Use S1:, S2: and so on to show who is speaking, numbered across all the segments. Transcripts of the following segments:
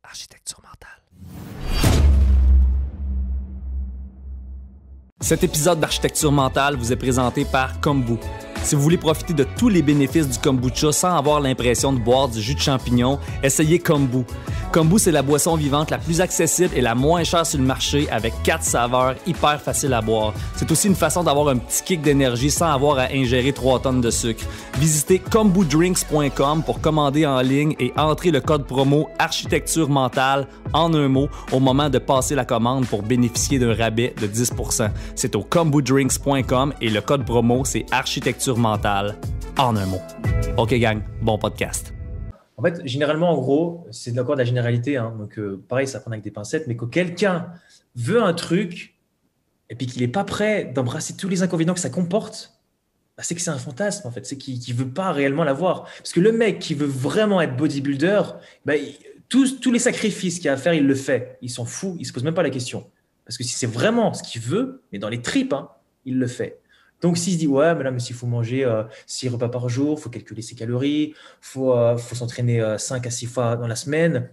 S1: Architecture mentale. Cet épisode d'Architecture mentale vous est présenté par Kombu. Si vous voulez profiter de tous les bénéfices du kombucha sans avoir l'impression de boire du jus de champignon, essayez Kombu. Kombu, c'est la boisson vivante la plus accessible et la moins chère sur le marché avec 4 saveurs hyper faciles à boire. C'est aussi une façon d'avoir un petit kick d'énergie sans avoir à ingérer 3 tonnes de sucre. Visitez kombudrinks.com pour commander en ligne et entrer le code promo Architecture mentale en un mot au moment de passer la commande pour bénéficier d'un rabais de 10%. C'est au kombudrinks.com et le code promo, c'est Architecture mentale en un mot. OK gang, bon podcast.
S2: En fait, généralement, en gros, c'est encore de la généralité. Donc, pareil, ça prend avec des pincettes. Mais quand quelqu'un veut un truc et puis qu'il n'est pas prêt d'embrasser tous les inconvénients que ça comporte, bah, c'est que c'est un fantasme, en fait. C'est qu'il ne veut pas réellement l'avoir. Parce que le mec qui veut vraiment être bodybuilder, bah, tous les sacrifices qu'il y a à faire, il le fait. Il s'en fout. Il ne se pose même pas la question. Parce que si c'est vraiment ce qu'il veut, mais dans les tripes, il le fait. Donc, s'il se dit, ouais, mais là, s'il faut manger 6 repas par jour, il faut calculer ses calories, il faut s'entraîner 5 à 6 fois dans la semaine,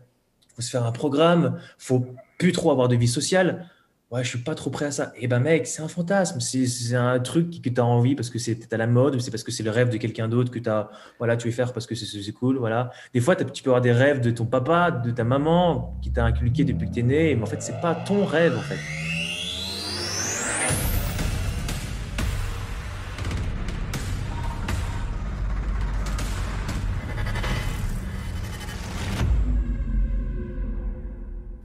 S2: il faut se faire un programme, il ne faut plus trop avoir de vie sociale. Ouais, je ne suis pas trop prêt à ça. Eh ben, mec, c'est un fantasme. C'est un truc que tu as envie parce que c'est à la mode, ou c'est parce que c'est le rêve de quelqu'un d'autre que tu veux faire parce que c'est cool. Voilà. Des fois, tu peux avoir des rêves de ton papa, de ta maman qui t'a inculqué depuis que tu es né, mais en fait, ce n'est pas ton rêve, en fait.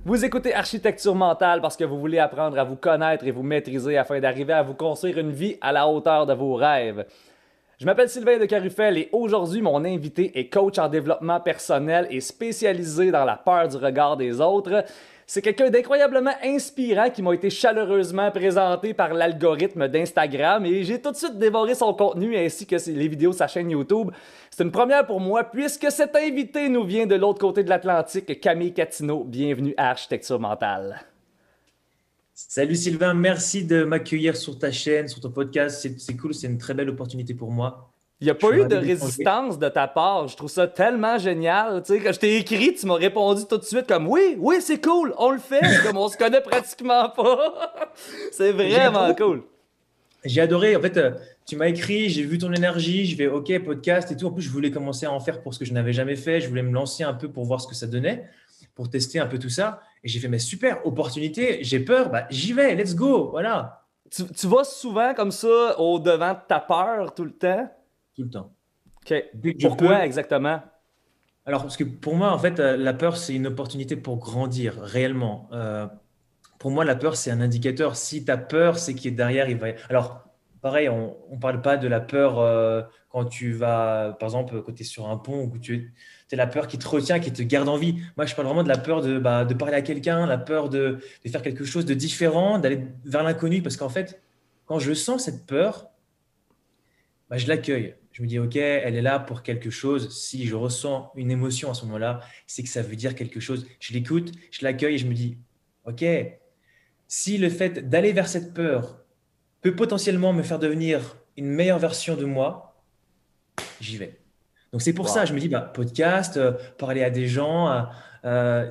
S1: Vous écoutez Architecture mentale parce que vous voulez apprendre à vous connaître et vous maîtriser afin d'arriver à vous construire une vie à la hauteur de vos rêves. Je m'appelle Sylvain de Carufel et aujourd'hui, mon invité est coach en développement personnel et spécialisé dans la peur du regard des autres. C'est quelqu'un d'incroyablement inspirant qui m'a été chaleureusement présenté par l'algorithme d'Instagram et j'ai tout de suite dévoré son contenu ainsi que les vidéos de sa chaîne YouTube. C'est une première pour moi puisque cet invité nous vient de l'autre côté de l'Atlantique, Camille Catino. Bienvenue à Architecture mentale.
S2: Salut Sylvain, merci de m'accueillir sur ta chaîne, sur ton podcast. C'est cool, c'est une très belle opportunité pour moi.
S1: Il n'y a pas eu de résistance de ta part. Je trouve ça tellement génial. Tu sais, quand je t'ai écrit, tu m'as répondu tout de suite comme oui, c'est cool, on le fait. Comme on se connaît pratiquement pas. C'est vraiment cool.
S2: J'ai adoré. En fait, tu m'as écrit, j'ai vu ton énergie, je vais OK, podcast et tout. En plus, je voulais commencer à en faire pour ce que je n'avais jamais fait. Je voulais me lancer un peu pour voir ce que ça donnait, pour tester un peu tout ça. Et j'ai fait, mais super, opportunité, j'ai peur, bah, j'y vais, let's go, voilà.
S1: Tu vas souvent comme ça au-devant de ta peur tout le temps?
S2: Tout le temps.
S1: OK. Pourquoi exactement?
S2: Alors, parce que pour moi, en fait, la peur, c'est une opportunité pour grandir réellement. Pour moi, la peur, c'est un indicateur. Si tu as peur, c'est qu'il est derrière, il va… Alors, pareil, on ne parle pas de la peur quand tu vas, par exemple, quand tu es sur un pont, ou tu es la peur qui te retient, qui te garde en vie. Moi, je parle vraiment de la peur de parler à quelqu'un, la peur de faire quelque chose de différent, d'aller vers l'inconnu. Parce qu'en fait, quand je sens cette peur, bah, je l'accueille. Je me dis, OK, elle est là pour quelque chose. Si je ressens une émotion à ce moment-là, c'est que ça veut dire quelque chose. Je l'écoute, je l'accueille et je me dis, OK, si le fait d'aller vers cette peur peut potentiellement me faire devenir une meilleure version de moi, j'y vais. Donc, c'est pour ça, je me dis, podcast, parler à des gens,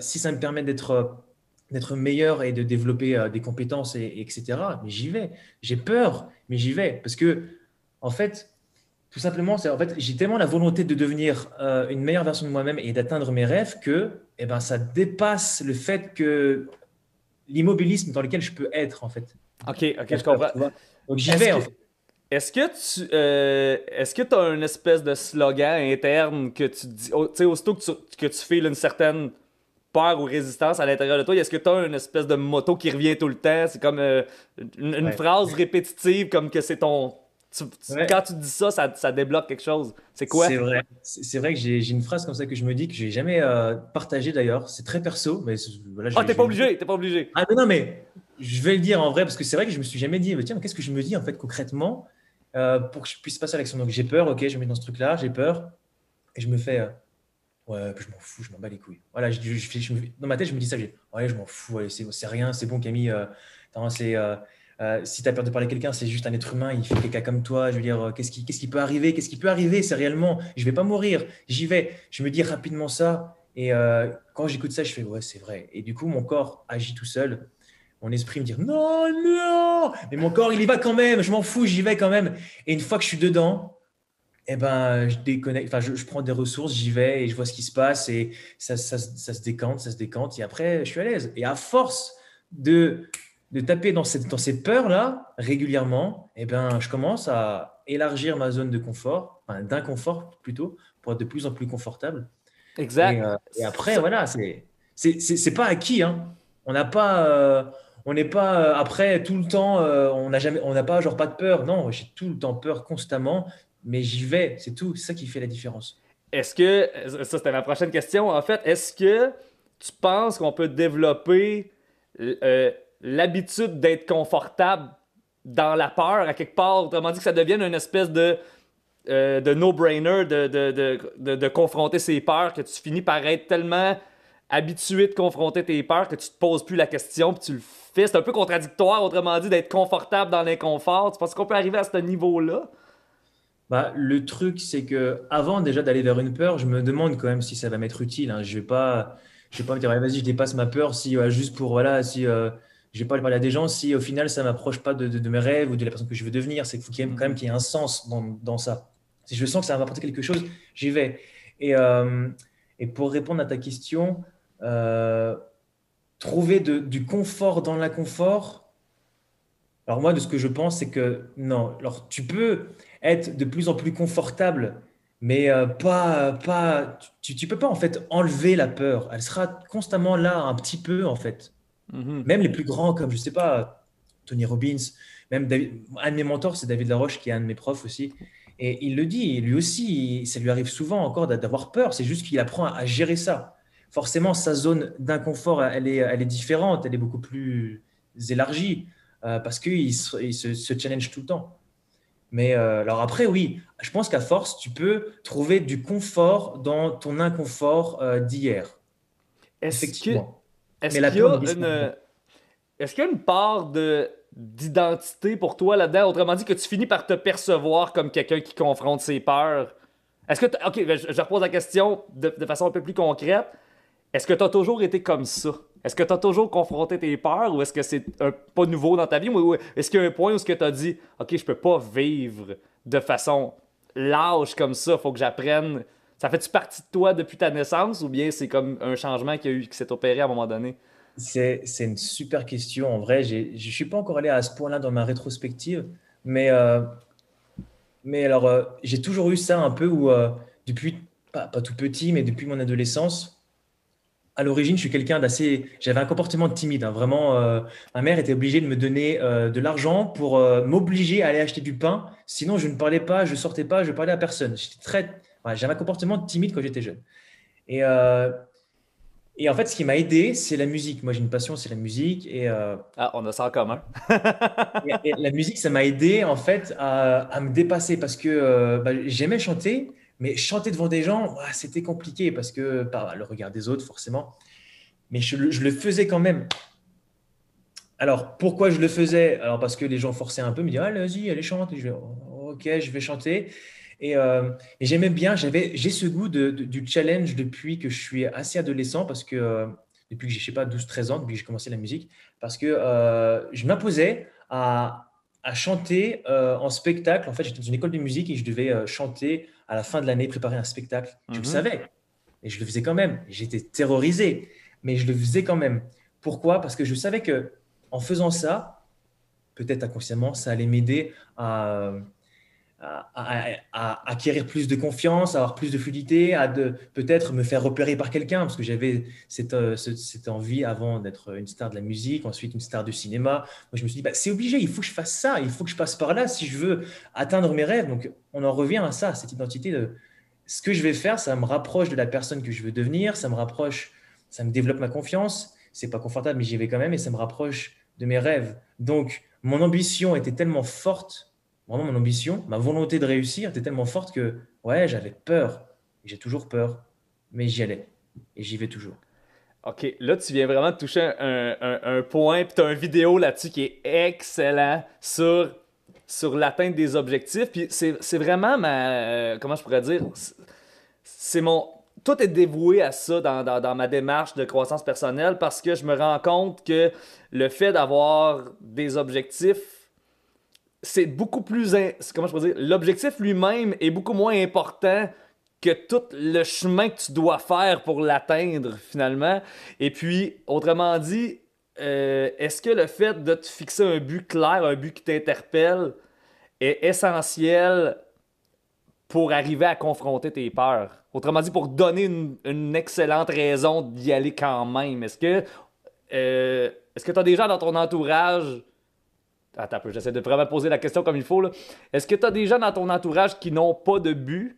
S2: si ça me permet d'être meilleur et de développer des compétences, etc., mais j'y vais. J'ai peur, mais j'y vais. Parce que, en fait, tout simplement, j'ai tellement la volonté de devenir une meilleure version de moi-même et d'atteindre mes rêves que ça dépasse le fait que l'immobilisme dans lequel je peux être, en fait.
S1: OK, je comprends.
S2: Donc, j'y vais, en fait.
S1: Est-ce que tu as une espèce de slogan interne que tu dis, tu sais, aussitôt que tu fais une certaine peur ou résistance à l'intérieur de toi, est-ce que tu as une espèce de motto qui revient tout le temps? C'est comme une phrase répétitive, comme que c'est ton… Quand tu dis ça, ça débloque quelque chose. C'est quoi?
S2: C'est vrai. C'est vrai que j'ai une phrase comme ça que je me dis que je n'ai jamais partagée d'ailleurs. C'est très perso. Mais voilà,
S1: t'es pas obligé.
S2: Ah non, mais je vais le dire en vrai parce que c'est vrai que je me suis jamais dit, tiens, qu'est-ce que je me dis en fait concrètement pour que je puisse passer à l'action. Donc j'ai peur, OK, je me mets dans ce truc-là, j'ai peur. Et je me fais, ouais, je m'en fous, je m'en bats les couilles. Voilà, dans ma tête, je me dis ça, ouais, je m'en fous, ouais, c'est rien, c'est bon Camille. Si tu as peur de parler à quelqu'un, c'est juste un être humain, il fait caca comme toi. Je veux dire, qu'est-ce qui peut arriver? Qu'est-ce qui peut arriver? C'est réellement, je vais pas mourir, j'y vais. Je me dis rapidement ça Et quand j'écoute ça, je fais ouais, c'est vrai. Et du coup, mon corps agit tout seul. Mon esprit me dit non, non. Mais mon corps, il y va quand même. Je m'en fous, j'y vais quand même. Et une fois que je suis dedans, eh ben, je déconnecte. Enfin, je prends des ressources, j'y vais et je vois ce qui se passe. Et ça se décante, ça se décante. Et après, je suis à l'aise. Et à force de taper dans ces peurs-là régulièrement, eh ben, je commence à élargir ma zone de confort, enfin, d'inconfort plutôt, pour être de plus en plus confortable.
S1: Exact.
S2: Et après, voilà, c'est pas acquis, hein. On n'a pas, on n'est pas après tout le temps, on n'a pas genre pas de peur. Non, j'ai tout le temps peur constamment, mais j'y vais, c'est tout. C'est ça qui fait la différence.
S1: Est-ce que, ça c'était ma prochaine question en fait, est-ce que tu penses qu'on peut développer l'habitude d'être confortable dans la peur à quelque part, autrement dit que ça devienne une espèce de no-brainer de confronter ses peurs, que tu finis par être tellement habitué de confronter tes peurs que tu te poses plus la question puis tu le fais. C'est un peu contradictoire, autrement dit, d'être confortable dans l'inconfort. Tu penses qu'on peut arriver à ce niveau-là?
S2: Bah, le truc, c'est que avant déjà d'aller vers une peur, je me demande quand même si ça va m'être utile, hein. Je vais pas me dire, allez, vas-y, je dépasse ma peur si juste pour voilà, si je vais pas aller parler à des gens, si au final ça m'approche pas de mes rêves ou de la personne que je veux devenir. C'est qu'il faut quand même qu'il y ait un sens dans ça. Si je sens que ça va m'apporter quelque chose, j'y vais. Et, euh, et pour répondre à ta question, euh, trouver du confort dans l'inconfort. Alors moi, de ce que je pense, c'est que non. Alors tu peux être de plus en plus confortable, mais tu peux pas en fait enlever la peur. Elle sera constamment là, un petit peu en fait.
S1: Mhm.
S2: Même les plus grands, comme je sais pas, Tony Robbins, même un de mes mentors, c'est David Laroche, qui est un de mes profs aussi. Et il le dit, et lui aussi, ça lui arrive souvent encore d'avoir peur. C'est juste qu'il apprend à gérer ça. Forcément, sa zone d'inconfort, elle est différente, elle est beaucoup plus élargie parce qu'il se challenge tout le temps. Mais alors après, oui, je pense qu'à force, tu peux trouver du confort dans ton inconfort d'hier,
S1: Est-ce que
S2: effectivement.
S1: est-ce
S2: Mais la
S1: qu'il y
S2: peur ne
S1: a
S2: disparaît pas.
S1: est-ce qu'il y a une part d'identité pour toi là-dedans? Autrement dit, que tu finis par te percevoir comme quelqu'un qui confronte ses peurs. Est-ce que ok, ben, je repose la question de façon un peu plus concrète. Est-ce que tu as toujours été comme ça? Est-ce que tu as toujours confronté tes peurs ou est-ce que c'est pas nouveau dans ta vie? Ou est-ce qu'il y a un point où tu as dit, OK, je peux pas vivre de façon lâche comme ça, faut que j'apprenne. Ça fait-tu partie de toi depuis ta naissance ou bien c'est comme un changement qui s'est opéré à un moment donné?
S2: C'est une super question. En vrai, je ne suis pas encore allé à ce point-là dans ma rétrospective, mais, mais alors, j'ai toujours eu ça un peu où, depuis, pas tout petit, mais depuis mon adolescence, à l'origine, je suis quelqu'un d'assez. J'avais un comportement timide, hein, vraiment. Ma mère était obligée de me donner de l'argent pour m'obliger à aller acheter du pain. Sinon, je ne parlais pas, je sortais pas, je parlais à personne. J'avais un comportement timide quand j'étais jeune. Et, euh, et en fait, ce qui m'a aidé, c'est la musique. Moi, j'ai une passion, c'est la musique.
S1: Ah, on a ça en commun.
S2: Et la musique, ça m'a aidé en fait à me dépasser parce que j'aimais chanter, mais chanter devant des gens, ouah, c'était compliqué parce que par le regard des autres, forcément. Mais je le faisais quand même. Alors, pourquoi je le faisais? Alors, parce que les gens forçaient un peu, me disaient, allez, vas-y, allez, chante. Et je vais, ok, je vais chanter. Et j'aimais bien, j'ai ce goût du challenge depuis que je suis assez adolescent, parce que depuis que j'ai, je sais pas, 12 13 ans, depuis que j'ai commencé la musique, parce que je m'imposais à chanter en spectacle. En fait, j'étais dans une école de musique et je devais chanter à la fin de l'année, préparer un spectacle. Je le
S1: Mhm.
S2: savais, et je le faisais quand même. J'étais terrorisé, mais je le faisais quand même. Pourquoi? Parce que je savais que en faisant ça, peut-être inconsciemment, ça allait m'aider à acquérir plus de confiance, à avoir plus de fluidité, peut-être me faire repérer par quelqu'un, parce que j'avais cette envie avant d'être une star de la musique, ensuite une star du cinéma. Moi, je me suis dit, bah, c'est obligé, il faut que je fasse ça, il faut que je passe par là si je veux atteindre mes rêves. Donc, on en revient à ça, cette identité de ce que je vais faire, ça me rapproche de la personne que je veux devenir, ça me rapproche, ça me développe ma confiance. C'est pas confortable, mais j'y vais quand même et ça me rapproche de mes rêves. Donc, mon ambition était tellement forte, vraiment mon ambition, ma volonté de réussir était tellement forte que, ouais, j'avais peur. J'ai toujours peur, mais j'y allais et j'y vais toujours.
S1: OK, là, tu viens vraiment de toucher un point, puis tu as une vidéo là-dessus qui est excellent sur l'atteinte des objectifs. Puis c'est vraiment comment je pourrais dire, c'est mon. tout est dévoué à ça dans ma démarche de croissance personnelle parce que je me rends compte que le fait d'avoir des objectifs, c'est beaucoup plus... Comment je peux dire? L'objectif lui-même est beaucoup moins important que tout le chemin que tu dois faire pour l'atteindre, finalement. Et puis, autrement dit, est-ce que le fait de te fixer un but clair, un but qui t'interpelle, est essentiel pour arriver à confronter tes peurs? Autrement dit, pour donner une excellente raison d'y aller quand même. Est-ce que tu as des gens dans ton entourage... Attends un peu, j'essaie de vraiment poser la question comme il faut, là. Est-ce que tu as des gens dans ton entourage qui n'ont pas de but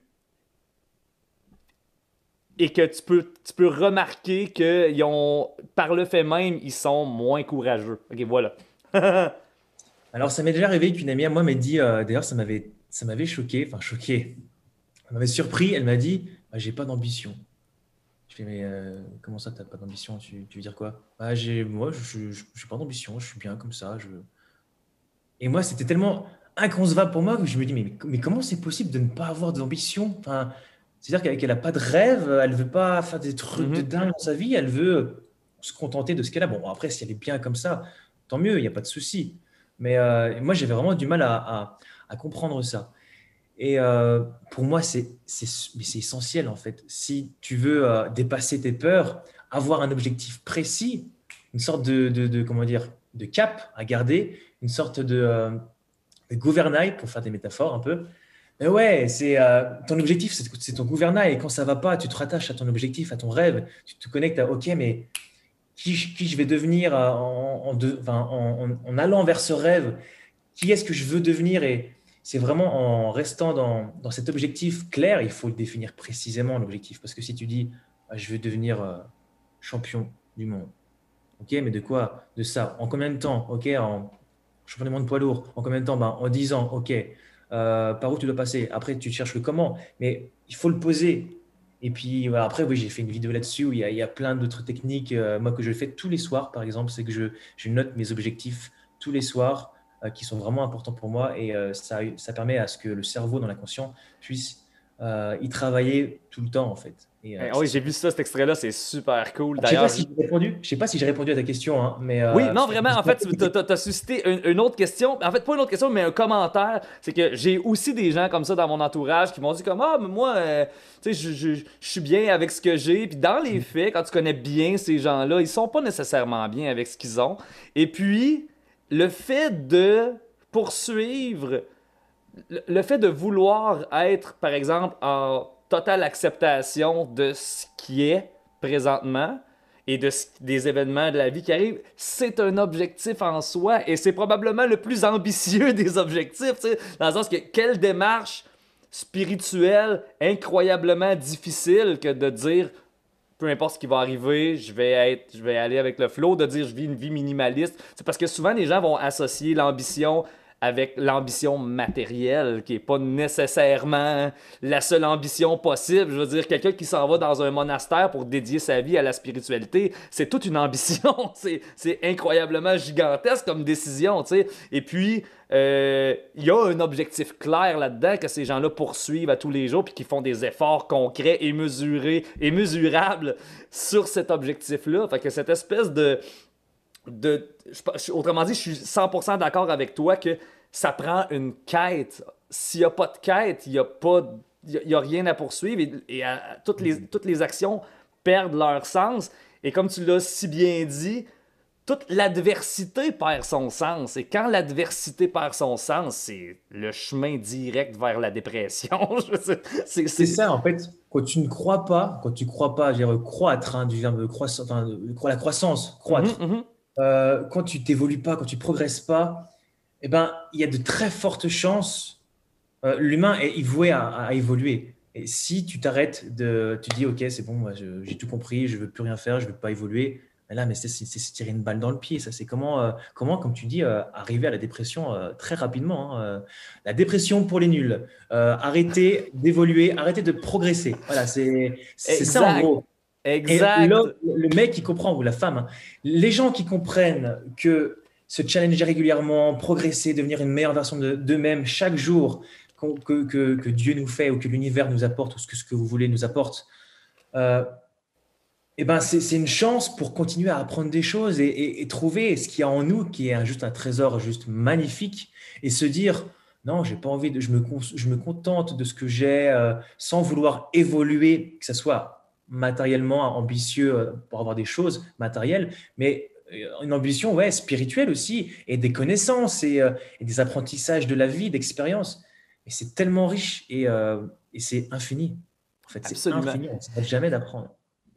S1: et que tu peux remarquer qu'ils ont, par le fait même, ils sont moins courageux? Ok, voilà.
S2: Alors, ça m'est déjà arrivé qu'une amie à moi m'ait dit, d'ailleurs, ça m'avait choqué, enfin choqué, ça m'avait surpris. Elle m'a dit, ah, j'ai pas d'ambition. Je fais, mais comment ça, t'as pas d'ambition? Tu veux dire quoi? Ah, moi, j'ai pas d'ambition, je suis bien comme ça. Et moi, c'était tellement inconcevable pour moi que je me dis, mais comment c'est possible de ne pas avoir d'ambition? Enfin, c'est-à-dire qu'elle n'a pas de rêve, elle veut pas faire des trucs de
S1: Mhm.
S2: dingue dans sa vie, elle veut se contenter de ce qu'elle a. Bon, après, si elle est bien comme ça, tant mieux, il n'y a pas de souci. Mais moi, j'avais vraiment du mal à comprendre ça. Et pour moi, mais c'est essentiel en fait. Si tu veux dépasser tes peurs, avoir un objectif précis, une sorte comment dire, de cap à garder, une sorte de gouvernail, pour faire des métaphores un peu. Mais ouais, ton objectif, c'est ton gouvernail. Et quand ça va pas, tu te rattaches à ton objectif, à ton rêve. Tu te connectes à, OK, mais qui je vais devenir en allant vers ce rêve? Qui est-ce que je veux devenir? Et c'est vraiment en restant dans cet objectif clair, il faut le définir précisément, l'objectif. Parce que si tu dis, ah, je veux devenir champion du monde, ok, mais de quoi? De ça. En combien de temps? Ok, en champion du monde poids lourd. En combien de temps? Ben, en 10 ans, ok. Par où tu dois passer? Après, tu cherches le comment. Mais il faut le poser. Et puis voilà, après, oui, j'ai fait une vidéo là-dessus où il y a plein d'autres techniques. Moi, que je fais tous les soirs, par exemple, c'est que je note mes objectifs tous les soirs qui sont vraiment importants pour moi. Et ça permet à ce que le cerveau, dans l'inconscient, puisse y travailler tout le temps, en fait. Et
S1: Ah
S2: c'est
S1: oui, j'ai
S2: super.
S1: vu ça, cet extrait-là, c'est super cool.
S2: Je sais pas
S1: D'ailleurs,
S2: si j'ai répondu. Je sais pas si j'ai répondu à ta question, hein, mais
S1: oui, non, vraiment, en fait, tu as suscité une autre question. En fait, pas une autre question, mais un commentaire. C'est que j'ai aussi des gens comme ça dans mon entourage qui m'ont dit comme, ah, mais moi, tu sais, je suis bien avec ce que j'ai. Puis dans les faits, quand tu connais bien ces gens-là, ils sont pas nécessairement bien avec ce qu'ils ont. Et puis, le fait de poursuivre, le fait de vouloir être, par exemple, en totale acceptation de ce qui est présentement et des événements de la vie qui arrivent, c'est un objectif en soi et c'est probablement le plus ambitieux des objectifs, tu sais, dans le sens que quelle démarche spirituelle incroyablement difficile que de dire peu importe ce qui va arriver, je vais aller avec le flow, de dire je vis une vie minimaliste. C'est parce que souvent les gens vont associer l'ambition avec l'ambition matérielle, qui n'est pas nécessairement la seule ambition possible. Je veux dire, quelqu'un qui s'en va dans un monastère pour dédier sa vie à la spiritualité, c'est toute une ambition. C'est incroyablement gigantesque comme décision, tu sais. Et puis, il y a un objectif clair là-dedans que ces gens-là poursuivent à tous les jours puis qui font des efforts concrets et mesurés et mesurables sur cet objectif-là. Fait que cette espèce autrement dit, je suis 100% d'accord avec toi que ça prend une quête. S'il n'y a pas de quête, il n'y a pas, il y a rien à poursuivre toutes les actions perdent leur sens. Et comme tu l'as si bien dit, toute l'adversité perd son sens. Et quand l'adversité perd son sens, c'est le chemin direct vers la dépression.
S2: C'est ça, en fait, quand tu crois pas, je veux dire, croître, hein, du verbe croissance, enfin, la croissance,
S1: Mhm,
S2: croître.
S1: mhm.
S2: Quand tu t'évolues pas, quand tu progresses pas, eh ben, il y a de très fortes chances. L'humain est voué à évoluer. Et si tu t'arrêtes tu dis, OK, c'est bon, moi, j'ai tout compris, je veux plus rien faire, je veux pas évoluer. Mais là, mais c'est se tirer une balle dans le pied. Ça, c'est comment, comme tu dis, arriver à la dépression très rapidement, hein. La dépression pour les nuls. Arrêter d'évoluer, arrêter de progresser. Voilà, c'est ça en
S1: Exact,
S2: gros. Et
S1: exact.
S2: l'homme, le mec qui comprend, ou la femme, hein, les gens qui comprennent que se challenger régulièrement, progresser, devenir une meilleure version d'eux-mêmes chaque jour que Dieu nous fait ou que l'univers nous apporte ou ce que vous voulez nous apporte, euh, eh ben c'est une chance pour continuer à apprendre des choses et trouver ce qu'il y a en nous, qui est juste un trésor juste magnifique, et se dire, non, j'ai pas envie de, je me contente de ce que j'ai, sans vouloir évoluer, que ce soit matériellement ambitieux pour avoir des choses matérielles, mais une ambition, ouais, spirituelle aussi, et des connaissances et des apprentissages de la vie, d'expérience. Et c'est tellement riche et c'est infini. En fait, c'est
S1: Absolument.
S2: infini. On ne s'arrête jamais d'apprendre.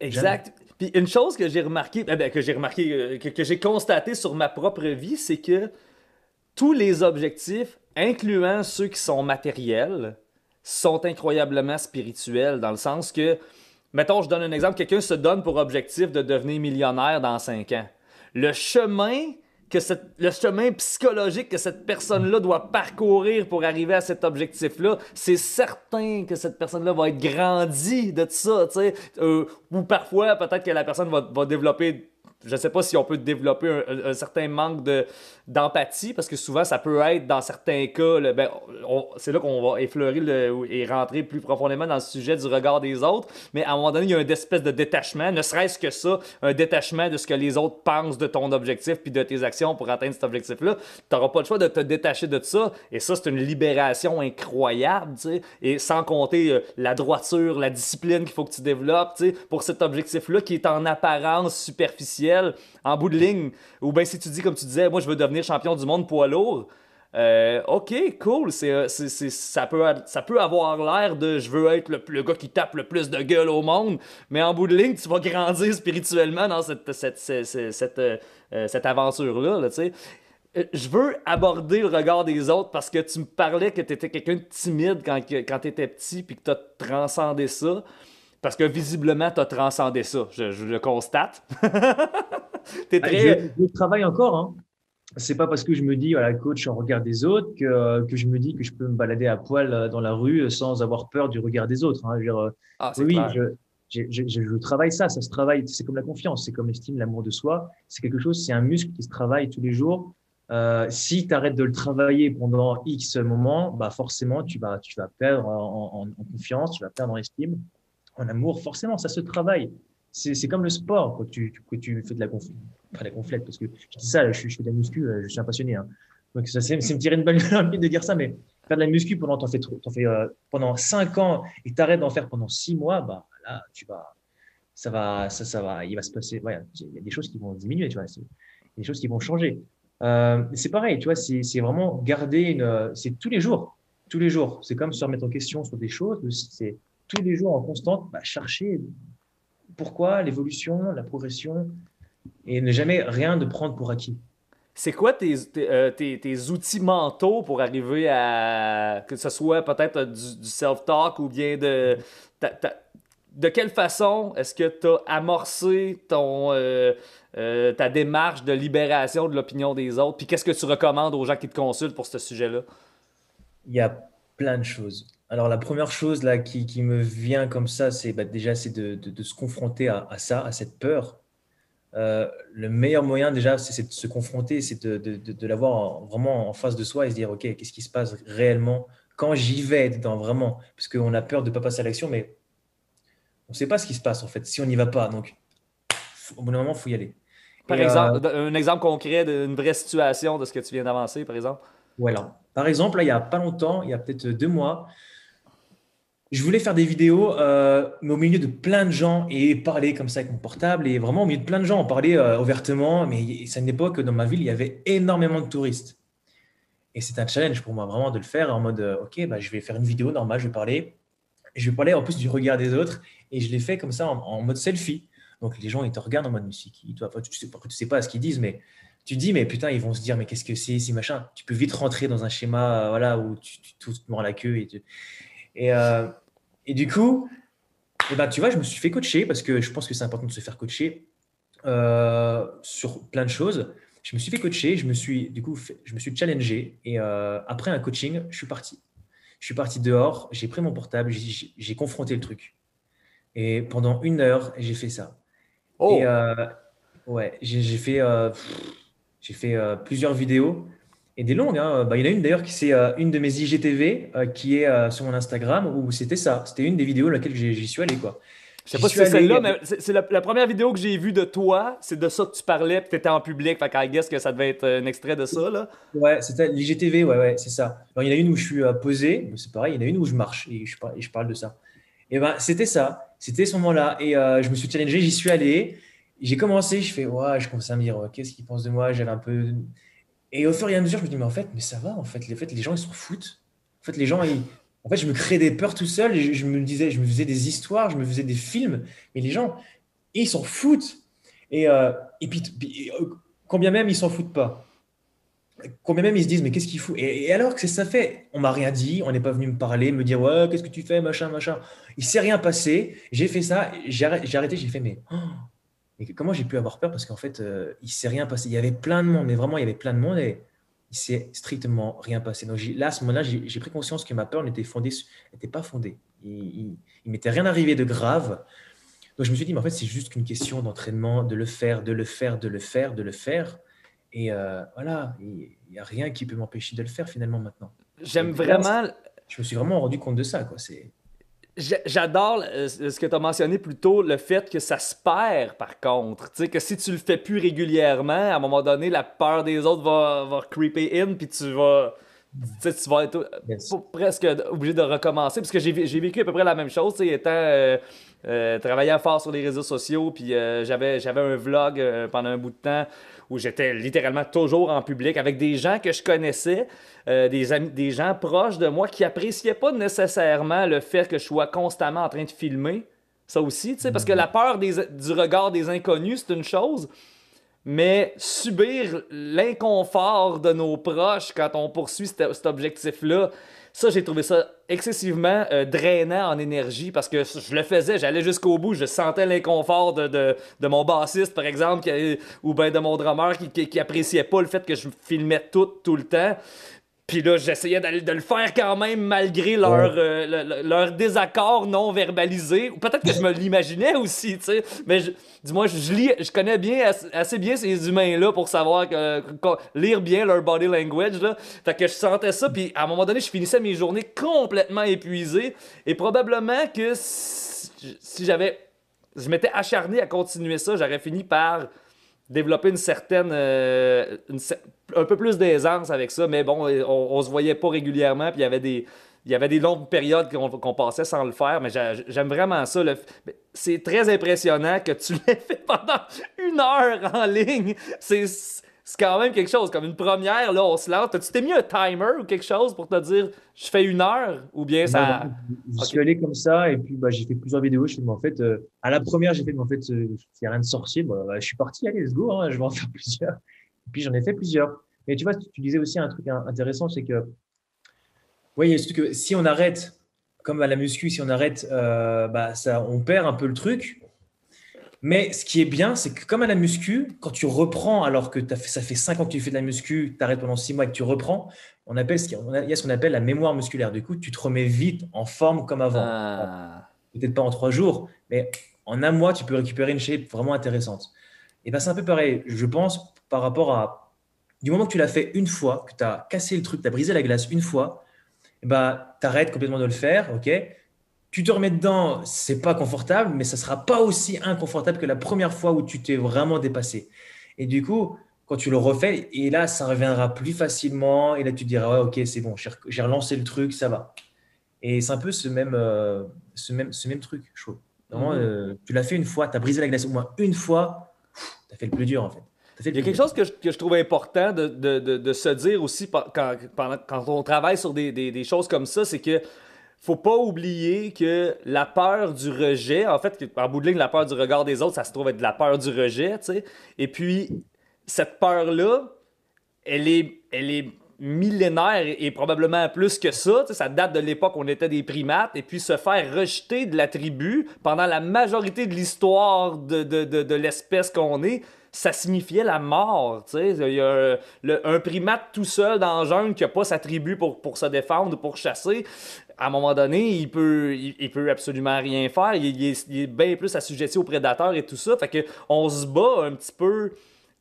S2: Jamais.
S1: Exact. Puis une chose que j'ai remarqué, que j'ai constaté sur ma propre vie, c'est que tous les objectifs, incluant ceux qui sont matériels, sont incroyablement spirituels, dans le sens que, mettons, je donne un exemple, quelqu'un se donne pour objectif de devenir millionnaire dans 5 ans. Le chemin le chemin psychologique que cette personne-là doit parcourir pour arriver à cet objectif-là, c'est certain que cette personne-là va être grandie de ça, tu sais. Ou parfois, peut-être que la personne va développer, je sais pas si on peut développer un certain manque d'empathie, parce que souvent ça peut être dans certains cas, c'est là qu'on va effleurer et rentrer plus profondément dans le sujet du regard des autres, mais à un moment donné, il y a une espèce de détachement, ne serait-ce que ça, un détachement de ce que les autres pensent de ton objectif puis de tes actions pour atteindre cet objectif-là. Tu n'auras pas le choix de te détacher de ça, et ça, c'est une libération incroyable, tu sais, et sans compter la droiture, la discipline qu'il faut que tu développes, tu sais, pour cet objectif-là qui est en apparence superficiel, en bout de ligne, ou bien si tu dis, comme tu disais, moi je veux devenir champion du monde poids lourd, ok, cool, ça peut avoir l'air de je veux être le gars qui tape le plus de gueule au monde, mais en bout de ligne, tu vas grandir spirituellement dans cette aventure-là, là, tu sais. Je veux aborder le regard des autres parce que tu me parlais que tu étais quelqu'un de timide quand tu étais petit puis que tu as transcendé ça. Parce que visiblement, tu as transcendé ça. Je le constate. T'es
S2: Ah,
S1: très.
S2: je travaille encore, hein. C'est pas parce que je me dis, voilà, coach en regard des autres, que je me dis que je peux me balader à poil dans la rue sans avoir peur du regard des autres, hein. Je veux dire,
S1: Ah, c'est
S2: oui,
S1: clair.
S2: je travaille ça, ça se travaille. C'est comme la confiance, c'est comme l'estime, l'amour de soi. C'est quelque chose, c'est un muscle qui se travaille tous les jours. Si tu arrêtes de le travailler pendant X moments, bah forcément, tu vas perdre en confiance, tu vas perdre en estime, en amour. Forcément, ça se travaille. C'est comme le sport, quand tu fais de la gonflette, pas de la gonflette, parce que je dis ça, je fais de la muscu, je suis un passionné, hein. Donc, c'est me tirer une balle dans le pied de dire ça, mais faire de la muscu pendant, t'en fais, pendant 5 ans et t'arrêtes d'en faire pendant 6 mois, bah, là, ça va, il va se passer, ouais, il y a des choses qui vont diminuer, tu vois, il y a des choses qui vont changer. C'est pareil, tu vois, c'est vraiment garder c'est tous les jours, tous les jours. C'est comme se remettre en question sur des choses, c'est tous les jours en constante, bah, chercher pourquoi l'évolution, la progression, et ne jamais rien de prendre pour acquis.
S1: C'est quoi tes outils mentaux pour arriver à. Que ce soit peut-être du self-talk ou bien ta- ta- de quelle façon est-ce que tu as amorcé ta démarche de libération de l'opinion des autres? Puis qu'est-ce que tu recommandes aux gens qui te consultent pour ce sujet-là?
S2: Il y a plein de choses. Alors, la première chose là qui me vient comme ça, c'est bah, déjà c'est de se confronter à ça, à cette peur. Le meilleur moyen déjà, c'est de se confronter, c'est de l'avoir vraiment en face de soi et se dire, OK, qu'est-ce qui se passe réellement quand j'y vais dedans, vraiment? Parce qu'on a peur de ne pas passer à l'action, mais on ne sait pas ce qui se passe en fait si on n'y va pas. Donc, au bout d'un moment, il faut y aller.
S1: Par
S2: Et
S1: exemple, un exemple concret d'une vraie situation de ce que tu viens d'avancer, par exemple.
S2: voilà. Par exemple, là, il n'y a pas longtemps, il y a peut-être 2 mois, je voulais faire des vidéos, mais au milieu de plein de gens et parler comme ça avec mon portable. Et vraiment, au milieu de plein de gens, on parlait ouvertement. Mais c'est une époque, dans ma ville, il y avait énormément de touristes. Et c'est un challenge pour moi, vraiment, de le faire en mode, OK, bah, je vais faire une vidéo normale, je vais parler. Et je vais parler en plus du regard des autres. Et je l'ai fait comme ça en mode selfie. Donc les gens, ils te regardent en mode musique. Toi, enfin, tu sais pas ce qu'ils disent, mais tu te dis, mais putain, ils vont se dire, mais qu'est-ce que c'est, si machin. Tu peux vite rentrer dans un schéma voilà, où tu te mords la queue. Et, euh, et du coup, eh ben, tu vois, je me suis fait coacher parce que je pense que c'est important de se faire coacher sur plein de choses. Je me suis fait coacher, du coup, je me suis challengé et après un coaching, je suis parti. Je suis parti dehors, j'ai pris mon portable, j'ai confronté le truc. Et pendant 1 heure, j'ai fait ça. Et
S1: Oh!
S2: ouais, j'ai fait plusieurs vidéos et des longues, hein. Bah, il y en a une d'ailleurs qui c'est une de mes IGTV qui est sur mon Instagram où c'était ça. C'était une des vidéos dans laquelle j'y suis allé, quoi.
S1: Je sais
S2: J'y
S1: pas si
S2: suis
S1: c'est
S2: allé.
S1: celle-là, mais c'est la première vidéo que j'ai vue de toi. C'est de ça que tu parlais, puis t'étais en public. Fait qu'I guess que ça devait être un extrait de ça, là.
S2: Ouais, c'était l'IGTV, ouais, ouais, c'est ça. Alors, il y en a une où je suis posé, c'est pareil, il y en a une où je marche et je parle de ça. Et ben, c'était ça, c'était ce moment-là. Et je me suis challengé, j'y suis allé. J'ai commencé, je fais, ouais, je commençais à me dire, ouais, qu'est-ce qu'ils pensent de moi? J'avais un peu. Et au fur et à mesure, je me dis, mais en fait, mais ça va, en fait, les gens, ils s'en foutent. En fait, les gens, en fait, je me créais des peurs tout seul, et je me disais, je me faisais des histoires, je me faisais des films, mais les gens, ils s'en foutent. Et puis, quand bien même ils s'en foutent pas, combien même ils se disent, mais qu'est-ce qu'il fout? Et alors que c'est ça fait, on m'a rien dit, on n'est pas venu me parler, me dire, ouais, qu'est-ce que tu fais, machin, machin. Il s'est rien passé, j'ai fait ça, j'ai arrêté, j'ai fait, mais comment j'ai pu avoir peur? Parce qu'en fait, il s'est rien passé. Il y avait plein de monde, mais vraiment, il y avait plein de monde et il s'est strictement rien passé. Donc là, à ce moment-là, j'ai pris conscience que ma peur n'était pas fondée. Il m'était rien arrivé de grave. Donc je me suis dit, mais en fait, c'est juste qu'une question d'entraînement, de le faire, de le faire, de le faire, de le faire. Et voilà, il n'y a rien qui peut m'empêcher de le faire finalement maintenant. Et
S1: J'aime
S2: là,
S1: vraiment.
S2: je me suis vraiment rendu compte de ça, quoi.
S1: J'adore ce que tu as mentionné plus tôt, le fait que ça se perd par contre. Tu sais, que si tu le fais plus régulièrement, à un moment donné, la peur des autres va creeper in, puis tu vas être
S2: Yes.
S1: presque obligé de recommencer. Parce que j'ai vécu à peu près la même chose, tu sais, étant travaillant fort sur les réseaux sociaux, puis j'avais un vlog pendant un bout de temps où j'étais littéralement toujours en public avec des gens que je connaissais, des amis, des gens proches de moi qui appréciaient pas nécessairement le fait que je sois constamment en train de filmer. Ça aussi, tu sais, parce que la peur du regard des inconnus, c'est une chose, mais subir l'inconfort de nos proches quand on poursuit cet objectif-là, ça, j'ai trouvé ça excessivement drainant en énergie parce que je le faisais, j'allais jusqu'au bout, je sentais l'inconfort de mon bassiste, par exemple, ou ben de mon drummer qui appréciait pas le fait que je filmais tout le temps. Puis là, j'essayais de le faire quand même malgré
S2: Ouais.
S1: leur désaccord non verbalisé. Ou peut-être que je me l'imaginais aussi, tu sais. Mais dis-moi, je connais bien assez bien ces humains-là pour savoir lire bien leur body language, là. Fait que je sentais ça, puis à un moment donné, je finissais mes journées complètement épuisé. Et probablement que si je m'étais acharné à continuer ça, j'aurais fini par développer une certaine un peu plus d'aisance avec ça, mais bon, on se voyait pas régulièrement, puis il y avait des longues périodes qu'on passait sans le faire, mais j'aime vraiment ça. C'est très impressionnant que tu l'aies fait pendant 1 heure en ligne. C'est quand même quelque chose. Comme une première, là, on se lance. Tu t'es mis un timer ou quelque chose pour te dire je fais 1 heure ou bien
S2: Non, non,
S1: ça.
S2: je
S1: Ok.
S2: suis allé comme ça et puis bah, j'ai fait plusieurs vidéos. Je fais, mais en fait, à la première, j'ai fait, mais en fait, il n'y a rien de sorcier. Bah, je suis parti, allez, let's go, hein, je vais en faire plusieurs. Et puis j'en ai fait plusieurs. Mais tu vois, tu disais aussi un truc intéressant, c'est que, oui, surtout que si on arrête, comme à la muscu, si on arrête, bah, ça, on perd un peu le truc. Mais ce qui est bien, c'est que comme à la muscu, quand tu reprends, alors que ça fait 5 ans que tu fais de la muscu, tu arrêtes pendant 6 mois et que tu reprends, il y a ce qu'on appelle la mémoire musculaire. Du coup, tu te remets vite en forme comme avant.
S1: Ah.
S2: Peut-être pas en 3 jours, mais en un mois, tu peux récupérer une shape vraiment intéressante. Et ben, c'est un peu pareil, je pense, par rapport à. Du moment que tu l'as fait une fois, que tu as cassé le truc, tu as brisé la glace une fois, et ben, tu arrêtes complètement de le faire, ok? Tu te remets dedans, c'est pas confortable, mais ça sera pas aussi inconfortable que la première fois où tu t'es vraiment dépassé. Et du coup, quand tu le refais, et là, ça reviendra plus facilement, et là, tu te diras, ouais, ok, c'est bon, j'ai relancé le truc, ça va. Et c'est un peu ce même truc, je trouve. Vraiment,
S1: Mhm.
S2: tu l'as fait une fois, tu as brisé la glace au moins une fois, tu as fait le plus dur, en fait. Tu fait le
S1: Il y a
S2: plus
S1: quelque
S2: dur.
S1: chose que je trouve important de se dire aussi quand on travaille sur des choses comme ça, c'est que faut pas oublier que la peur du rejet, en fait, en bout de ligne, la peur du regard des autres, ça se trouve être de la peur du rejet, tu sais. Et puis, cette peur-là, elle est millénaire et probablement plus que ça. Tu sais, ça date de l'époque où on était des primates. Et puis se faire rejeter de la tribu pendant la majorité de l'histoire de l'espèce qu'on est, ça signifiait la mort. Tu sais. Il y a un primate tout seul dans la jungle qui n'a pas sa tribu pour se défendre ou pour chasser. À un moment donné, il peut absolument rien faire. Il est bien plus assujetti aux prédateurs et tout ça. Fait que on se bat un petit peu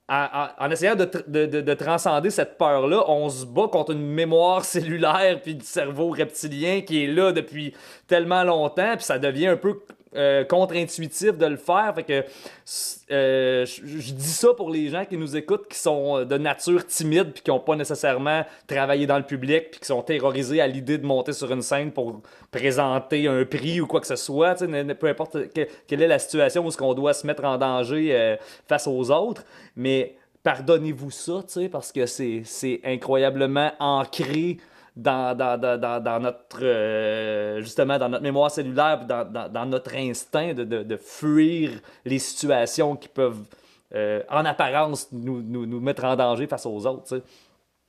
S1: en essayant de transcender cette peur-là, on se bat contre une mémoire cellulaire puis du cerveau reptilien qui est là depuis tellement longtemps, puis ça devient un peu contre-intuitif de le faire. Fait que je dis ça pour les gens qui nous écoutent, qui sont de nature timide, puis qui n'ont pas nécessairement travaillé dans le public, puis qui sont terrorisés à l'idée de monter sur une scène pour présenter un prix ou quoi que ce soit. Peu importe quelle est la situation où est-ce qu'on doit se mettre en danger face aux autres. Mais pardonnez-vous ça, parce que c'est incroyablement ancré dans notre justement dans notre mémoire cellulaire, dans notre instinct de fuir les situations qui peuvent en apparence nous mettre en danger face aux autres. Tu sais.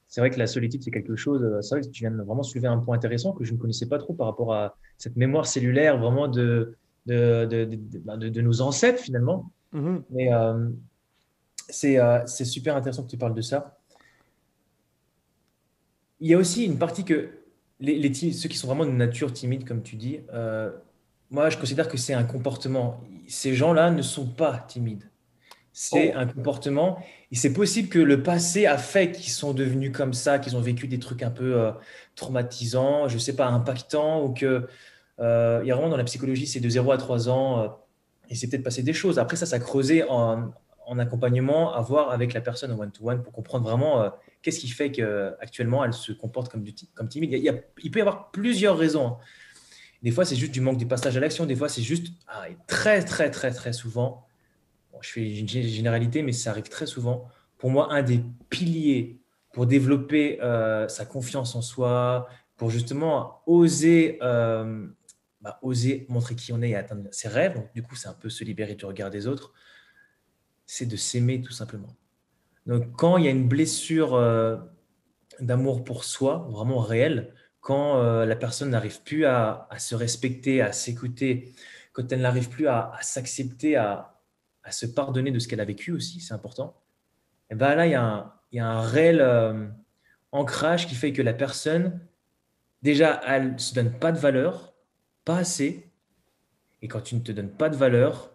S2: C'est vrai que la solitude, c'est quelque chose. C'est vrai que tu viens de vraiment soulever un point intéressant que je ne connaissais pas trop par rapport à cette mémoire cellulaire vraiment de nos ancêtres finalement.
S1: Mhm.
S2: Mais c'est super intéressant que tu parles de ça. Il y a aussi une partie que ceux qui sont vraiment de nature timide, comme tu dis, moi je considère que c'est un comportement. Ces gens-là ne sont pas timides. C'est
S1: Oh.
S2: un comportement. Et c'est possible que le passé a fait qu'ils sont devenus comme ça, qu'ils ont vécu des trucs un peu traumatisants, je sais pas, impactants, ou que il y a vraiment dans la psychologie, c'est de 0 à 3 ans, et c'est peut-être passé des choses. Après ça creusé en accompagnement, à voir avec la personne en one-to-one pour comprendre vraiment qu'est-ce qui fait qu'actuellement elle se comporte comme timide. Il peut y avoir plusieurs raisons, hein. Des fois, c'est juste du manque du passage à l'action. Des fois, c'est juste et très, très, très, très souvent. Bon, je fais une généralité, mais ça arrive très souvent. Pour moi, un des piliers pour développer sa confiance en soi, pour justement oser montrer qui on est et atteindre ses rêves. Donc, du coup, c'est un peu se libérer du regard des autres. C'est de s'aimer tout simplement. Donc, quand il y a une blessure d'amour pour soi, vraiment réelle, quand la personne n'arrive plus à se respecter, à s'écouter, quand elle n'arrive plus à s'accepter, à se pardonner de ce qu'elle a vécu aussi, c'est important, et ben là, il y a un réel ancrage qui fait que la personne, déjà, elle ne se donne pas de valeur, pas assez, et quand tu ne te donnes pas de valeur,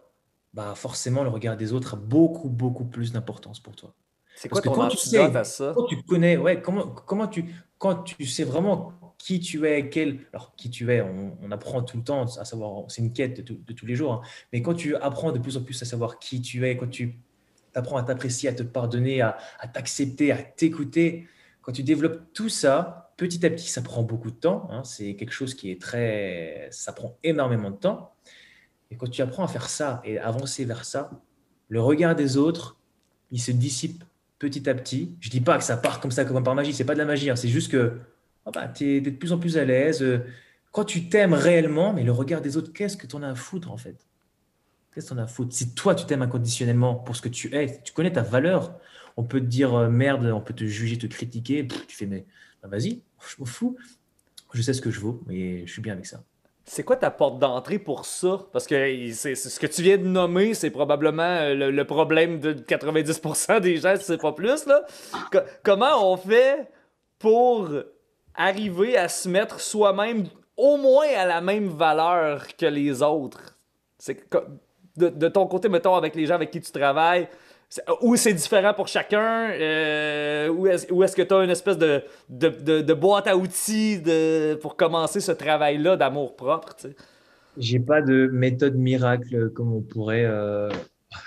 S2: bah forcément, le regard des autres a beaucoup, beaucoup plus d'importance pour toi.
S1: C'est
S2: Parce
S1: quoi
S2: que
S1: ton antidote à ça?
S2: quand tu connais, ouais, quand tu sais vraiment qui tu es, alors qui tu es, on apprend tout le temps à savoir, c'est une quête de tous les jours, hein. Mais quand tu apprends de plus en plus à savoir qui tu es, quand tu apprends à t'apprécier, à te pardonner, à t'accepter, à t'écouter, quand tu développes tout ça, petit à petit, ça prend beaucoup de temps, hein. C'est quelque chose qui est ça prend énormément de temps. Et quand tu apprends à faire ça et avancer vers ça, le regard des autres, il se dissipe petit à petit. Je dis pas que ça part comme ça, comme par magie. C'est pas de la magie, hein. C'est juste que tu es de plus en plus à l'aise. Quand tu t'aimes réellement, mais le regard des autres, qu'est-ce que tu en as à foutre en fait? Qu'est-ce que tu en as à foutre? Si toi, tu t'aimes inconditionnellement pour ce que tu es, tu connais ta valeur, on peut te dire merde, on peut te juger, te critiquer. Tu fais, mais vas-y, je m'en fous. Je sais ce que je vaux et je suis bien avec ça.
S1: C'est quoi ta porte d'entrée pour ça? Parce que c'est ce que tu viens de nommer, c'est probablement le problème de 90% des gens, si c'est pas plus, là. Comment on fait pour arriver à se mettre soi-même au moins à la même valeur que les autres? De ton côté, mettons, avec les gens avec qui tu travailles, ou c'est différent pour chacun, ou est-ce que tu as une espèce de boîte à outils pour commencer ce travail-là d'amour-propre, tu sais?
S2: J'ai pas de méthode miracle comme on pourrait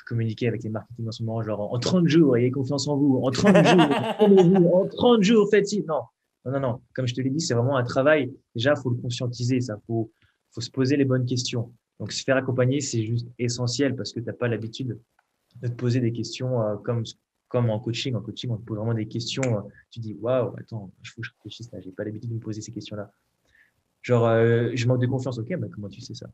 S2: communiquer avec les marketing en ce moment, genre en 30 jours, ayez confiance en vous, en 30 jours, aimez-vous, en 30 jours, faites-ci. Non, non, non, non. Comme je te l'ai dit, c'est vraiment un travail. Déjà, il faut le conscientiser, faut se poser les bonnes questions. Donc, se faire accompagner, c'est juste essentiel parce que tu n'as pas l'habitude de te poser des questions comme en coaching. En coaching, on te pose vraiment des questions. Tu dis, waouh, attends, il faut que je réfléchisse là, j'ai pas l'habitude de me poser ces questions-là. Genre, je manque de confiance. Ok, mais comment tu sais ça?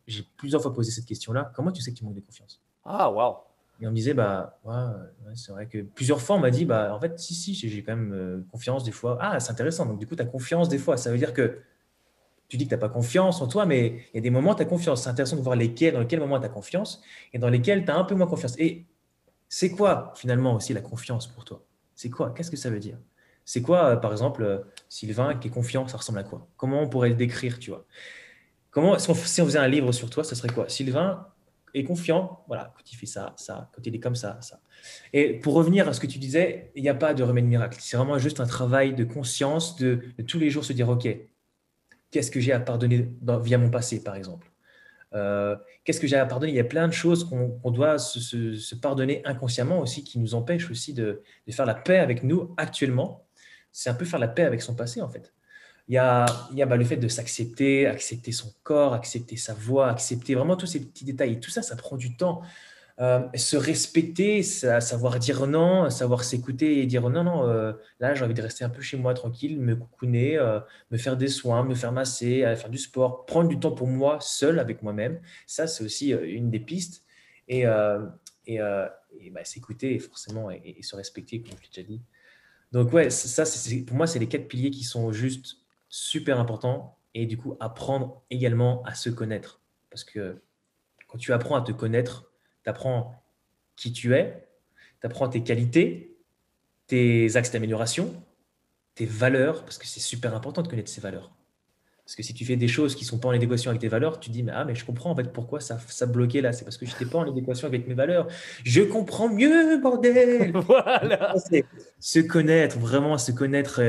S2: J'ai plusieurs fois posé cette question-là. Comment tu sais que tu manques de confiance?
S1: Ah, wow.
S2: Et on me disait, bah, ouais, c'est vrai que plusieurs fois, on m'a dit, bah, en fait, si, j'ai quand même confiance des fois. Ah, c'est intéressant. Donc, du coup, tu as confiance des fois. Ça veut dire que tu dis que tu n'as pas confiance en toi, mais il y a des moments où tu as confiance. C'est intéressant de voir dans lesquels moments tu as confiance et dans lesquels tu as un peu moins confiance. Et c'est quoi, finalement, aussi la confiance pour toi? C'est quoi? Qu'est-ce que ça veut dire? C'est quoi, par exemple, Sylvain qui est confiant, ça ressemble à quoi? Comment on pourrait le décrire, tu vois? Si on faisait un livre sur toi, ça serait quoi? Sylvain est confiant, voilà, quand il fait ça, ça, quand il est comme ça, ça. Et pour revenir à ce que tu disais, il n'y a pas de remède miracle. C'est vraiment juste un travail de conscience, de tous les jours se dire, OK, qu'est-ce que j'ai à pardonner via mon passé, par exemple? Qu'est-ce que j'ai à pardonner? Il y a plein de choses qu'on doit se pardonner inconsciemment aussi, qui nous empêchent aussi de faire la paix avec nous actuellement. C'est un peu faire la paix avec son passé, en fait. Il y a le fait de s'accepter, accepter son corps, accepter sa voix, accepter vraiment tous ces petits détails. Et tout ça, ça prend du temps. Se respecter, savoir dire non, savoir s'écouter et dire non, non, là j'ai envie de rester un peu chez moi tranquille, me coucouner, me faire des soins, me faire masser, faire du sport, prendre du temps pour moi seul avec moi-même. Ça, c'est aussi une des pistes. Et, bah, s'écouter forcément et se respecter, comme je l'ai déjà dit. Donc ouais, ça, pour moi, c'est les 4 piliers qui sont juste super importants. Et du coup, apprendre également à se connaître. Parce que quand tu apprends à te connaître, tu apprends qui tu es, tu apprends tes qualités, tes axes d'amélioration, tes valeurs, parce que c'est super important de connaître ses valeurs. Parce que si tu fais des choses qui ne sont pas en adéquation avec tes valeurs, tu te dis, mais je comprends en fait pourquoi ça bloquait là. C'est parce que je n'étais pas en adéquation avec mes valeurs. Je comprends mieux, bordel.
S1: Voilà.
S2: Se connaître, vraiment se connaître,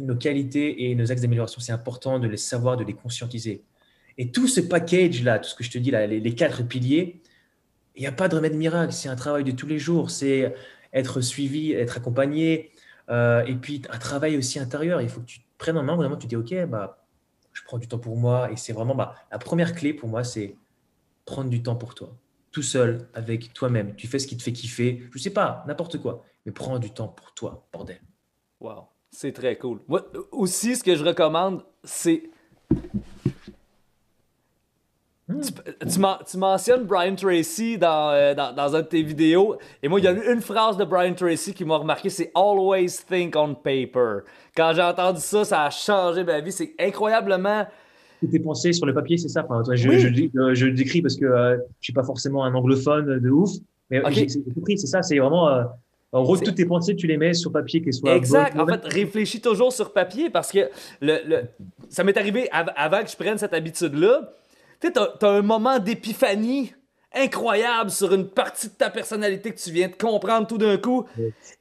S2: nos qualités et nos axes d'amélioration, c'est important de les savoir, de les conscientiser. Et tout ce package-là, tout ce que je te dis là, les 4 piliers, il n'y a pas de remède miracle. C'est un travail de tous les jours. C'est être suivi, être accompagné. Et puis, un travail aussi intérieur. Il faut que tu te prennes en main. Vraiment, tu te dis, OK, bah, je prends du temps pour moi. Et c'est vraiment la première clé pour moi, c'est prendre du temps pour toi. Tout seul, avec toi-même. Tu fais ce qui te fait kiffer. Je ne sais pas, n'importe quoi. Mais prends du temps pour toi, bordel.
S1: Wow, c'est très cool. Moi, aussi, ce que je recommande, c'est
S2: Hmm.
S1: tu mentionnes Brian Tracy dans un de tes vidéos, et moi, il y a une phrase de Brian Tracy qui m'a remarqué, c'est «Always think on paper». Quand j'ai entendu ça, ça a changé ma vie. C'est incroyablement...
S2: Toutes tes pensées sur le papier, c'est ça. Enfin, toi,
S1: Oui!
S2: je le décris parce que je ne suis pas forcément un anglophone de ouf. Mais
S1: OK,
S2: j'ai compris, c'est ça. C'est vraiment, en gros,
S1: c'est
S2: toutes tes pensées, tu les mets sur papier, qu'elles soient bonnes
S1: exact.
S2: ou
S1: En
S2: mauvaises.
S1: fait, réfléchis toujours sur papier parce que ça m'est arrivé avant que je prenne cette habitude-là. Tu sais, t'as un moment d'épiphanie incroyable sur une partie de ta personnalité que tu viens de comprendre tout d'un coup.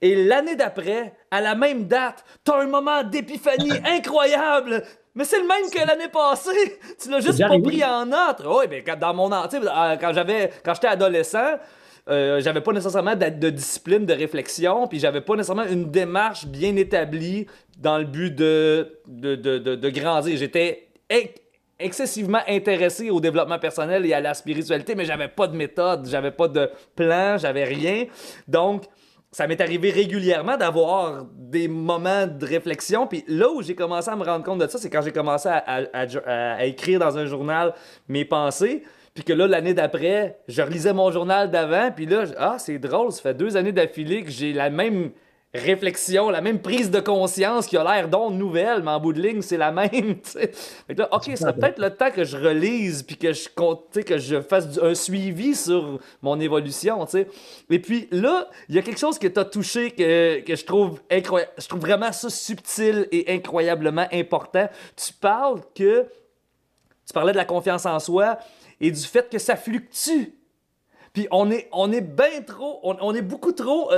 S1: Et l'année d'après, à la même date, t'as un moment d'épiphanie incroyable. Mais c'est le même que l'année passée. Tu l'as
S2: C'est
S1: juste
S2: déjà
S1: pas
S2: arrivé?
S1: pris en note. Oui, ben dans mon tu sais, quand j'étais adolescent, j'avais pas nécessairement de discipline, de réflexion, puis j'avais pas nécessairement une démarche bien établie dans le but de grandir. J'étais excessivement intéressé au développement personnel et à la spiritualité, mais j'avais pas de méthode, j'avais pas de plan, j'avais rien. Donc, ça m'est arrivé régulièrement d'avoir des moments de réflexion. Puis là où j'ai commencé à me rendre compte de ça, c'est quand j'ai commencé à écrire dans un journal mes pensées. Puis que là, l'année d'après, je relisais mon journal d'avant. Puis là, c'est drôle, ça fait 2 années d'affilée que j'ai la même réflexion, la même prise de conscience qui a l'air donc nouvelle, mais en bout de ligne, c'est la même. T'sais. Fait que là, OK, ce serait peut-être le temps que je relise puis que je compte, que je fasse un suivi sur mon évolution, tu sais. Et puis là, il y a quelque chose que tu as touché que je trouve incroyable. Je trouve vraiment ça subtil et incroyablement important. Tu parlais de la confiance en soi et du fait que ça fluctue. Puis on est bien trop, on est beaucoup trop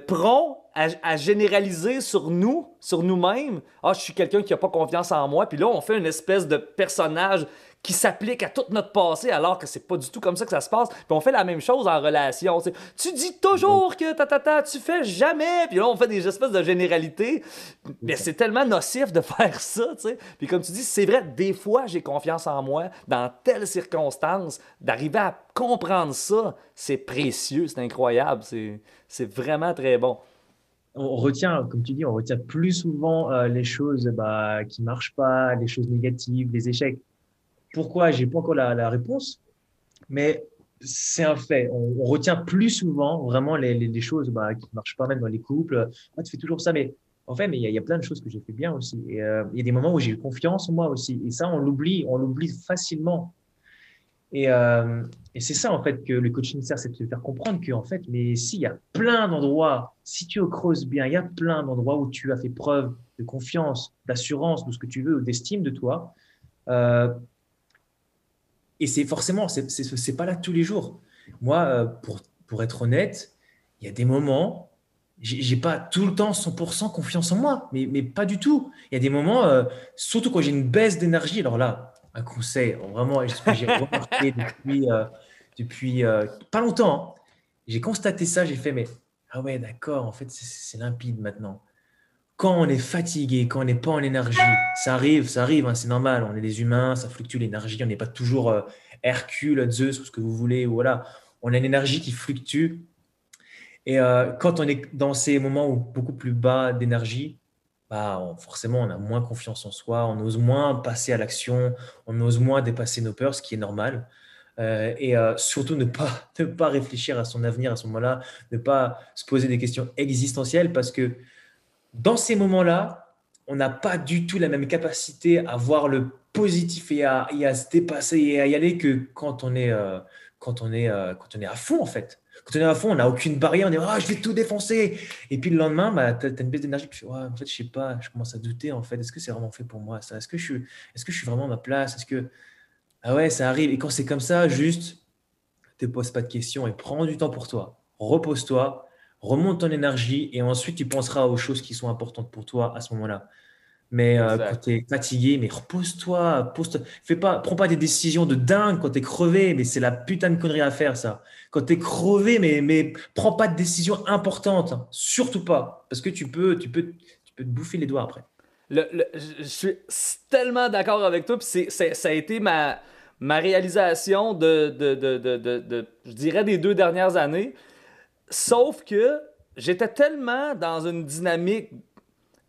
S1: prompt à généraliser sur nous-mêmes. Ah, je suis quelqu'un qui n'a pas confiance en moi. Puis là, on fait une espèce de personnage qui s'applique à tout notre passé, alors que c'est pas du tout comme ça que ça se passe. Puis on fait la même chose en relation. T'sais. Tu dis toujours que tu fais jamais. Puis là, on fait des espèces de généralités. Mais c'est tellement nocif de faire ça, tu sais. Puis comme tu dis, c'est vrai, des fois, j'ai confiance en moi dans telles circonstances. D'arriver à comprendre ça, c'est précieux, c'est incroyable. C'est vraiment très bon.
S2: On retient, comme tu dis, on retient plus souvent les choses qui marchent pas, les choses négatives, les échecs. Pourquoi? J'ai pas encore la réponse, mais c'est un fait. On retient plus souvent vraiment les choses qui marchent pas, même dans les couples. Ah, tu fais toujours ça, mais en fait, mais il y a plein de choses que j'ai fait bien aussi. Et il y a des moments où j'ai eu confiance en moi aussi. Et ça, on l'oublie facilement. Et c'est ça, en fait, que le coaching sert, c'est de te faire comprendre qu'en fait, mais si, il y a plein d'endroits, si tu creuses bien, il y a plein d'endroits où tu as fait preuve de confiance, d'assurance, de ce que tu veux, ou d'estime de toi. Euh, et c'est forcément, c'est pas là tous les jours. Moi, pour être honnête, il y a des moments, j'ai pas tout le temps 100% confiance en moi, mais pas du tout. Il y a des moments, surtout quand j'ai une baisse d'énergie, alors là, un conseil, vraiment, ce que j'ai remarqué depuis pas longtemps, hein. J'ai constaté ça, j'ai fait, mais ah ouais, d'accord, en fait, c'est limpide maintenant. Quand on est fatigué, quand on n'est pas en énergie, ça arrive, hein, c'est normal, on est des humains, ça fluctue l'énergie, on n'est pas toujours Hercule, Zeus ou ce que vous voulez, ou voilà, on a une énergie qui fluctue. Et quand on est dans ces moments où beaucoup plus bas d'énergie, bah, forcément, on a moins confiance en soi, on ose moins passer à l'action, on ose moins dépasser nos peurs, ce qui est normal. Et surtout ne pas réfléchir à son avenir à ce moment-là, ne pas se poser des questions existentielles parce que dans ces moments-là, on n'a pas du tout la même capacité à voir le positif et à se dépasser et à y aller que quand on est à fond, en fait. Quand on est à fond, on n'a aucune barrière, on dit ah, je vais tout défoncer. Et puis le lendemain, bah, tu as, une baisse d'énergie, tu fais ouais, en fait, je sais pas, je commence à douter, en fait, est-ce que c'est vraiment fait pour moi ça? Est-ce que je suis vraiment à ma place? Ah ouais, ça arrive. Et quand c'est comme ça, juste, te pose pas de questions et prends du temps pour toi. Repose-toi, remonte ton énergie et ensuite tu penseras aux choses qui sont importantes pour toi à ce moment-là. Mais quand
S3: Exact.
S2: tu es fatigué, mais repose-toi, prends pas des décisions de dingue quand tu es crevé, mais c'est la putain de connerie à faire ça. Quand tu es crevé, mais prends pas de décisions importantes, hein. Surtout pas, parce que tu peux te bouffer les doigts après.
S3: Je suis tellement d'accord avec toi, puis ça a été ma réalisation je dirais, des 2 dernières années. Sauf que j'étais tellement dans une dynamique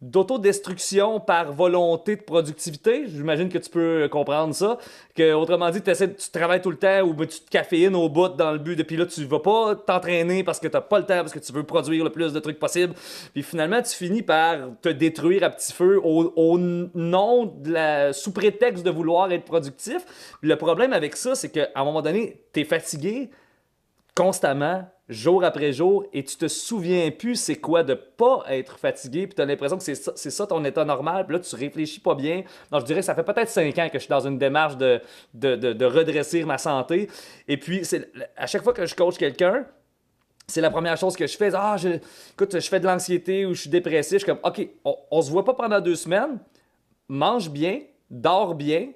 S3: d'autodestruction par volonté de productivité. J'imagine que tu peux comprendre ça. Que, autrement dit, tu travailles tout le temps ou ben, tu te caféines au bout dans le but. Puis là, tu vas pas t'entraîner parce que t'as pas le temps, parce que tu veux produire le plus de trucs possible. Puis finalement, tu finis par te détruire à petit feu au nom sous prétexte de vouloir être productif. Puis le problème avec ça, c'est qu'à un moment donné, t'es fatigué constamment, jour après jour, et tu te souviens plus c'est quoi de pas être fatigué, puis tu as l'impression que c'est ça ton état normal, puis là tu réfléchis pas bien. Donc je dirais que ça fait peut-être 5 ans que je suis dans une démarche de redresser ma santé, et puis à chaque fois que je coach quelqu'un, c'est la première chose que je fais. Écoute, je fais de l'anxiété ou je suis dépressif, je suis comme, OK, on se voit pas pendant 2 semaines, mange bien, dors bien,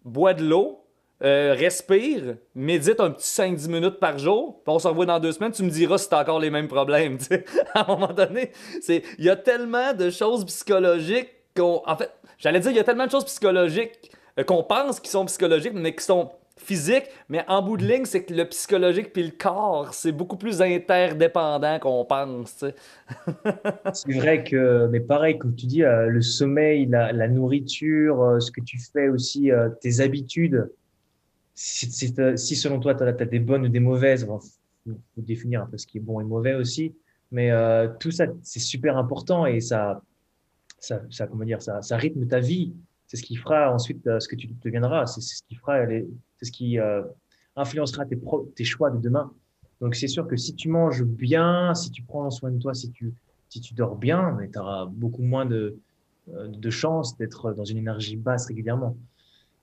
S3: bois de l'eau, respire, médite un petit 5-10 minutes par jour, puis on se revoit dans 2 semaines, tu me diras si t'as encore les mêmes problèmes. Tu sais. À un moment donné, il y a tellement de choses psychologiques En fait, j'allais dire, il y a tellement de choses psychologiques qu'on pense qui sont psychologiques, mais qui sont physiques, mais en bout de ligne, c'est que le psychologique puis le corps, c'est beaucoup plus interdépendant qu'on pense. Tu sais.
S2: C'est vrai que, mais pareil, comme tu dis, le sommeil, la nourriture, ce que tu fais aussi, tes habitudes, si selon toi, tu as des bonnes ou des mauvaises, bon, faut définir un peu ce qui est bon et mauvais aussi, mais tout ça, c'est super important et comment dire, ça rythme ta vie. C'est ce qui fera ensuite ce que tu deviendras. C'est ce qui fera c'est ce qui influencera tes choix de demain. Donc, c'est sûr que si tu manges bien, si tu prends soin de toi, si tu dors bien, tu auras beaucoup moins de chances d'être dans une énergie basse régulièrement.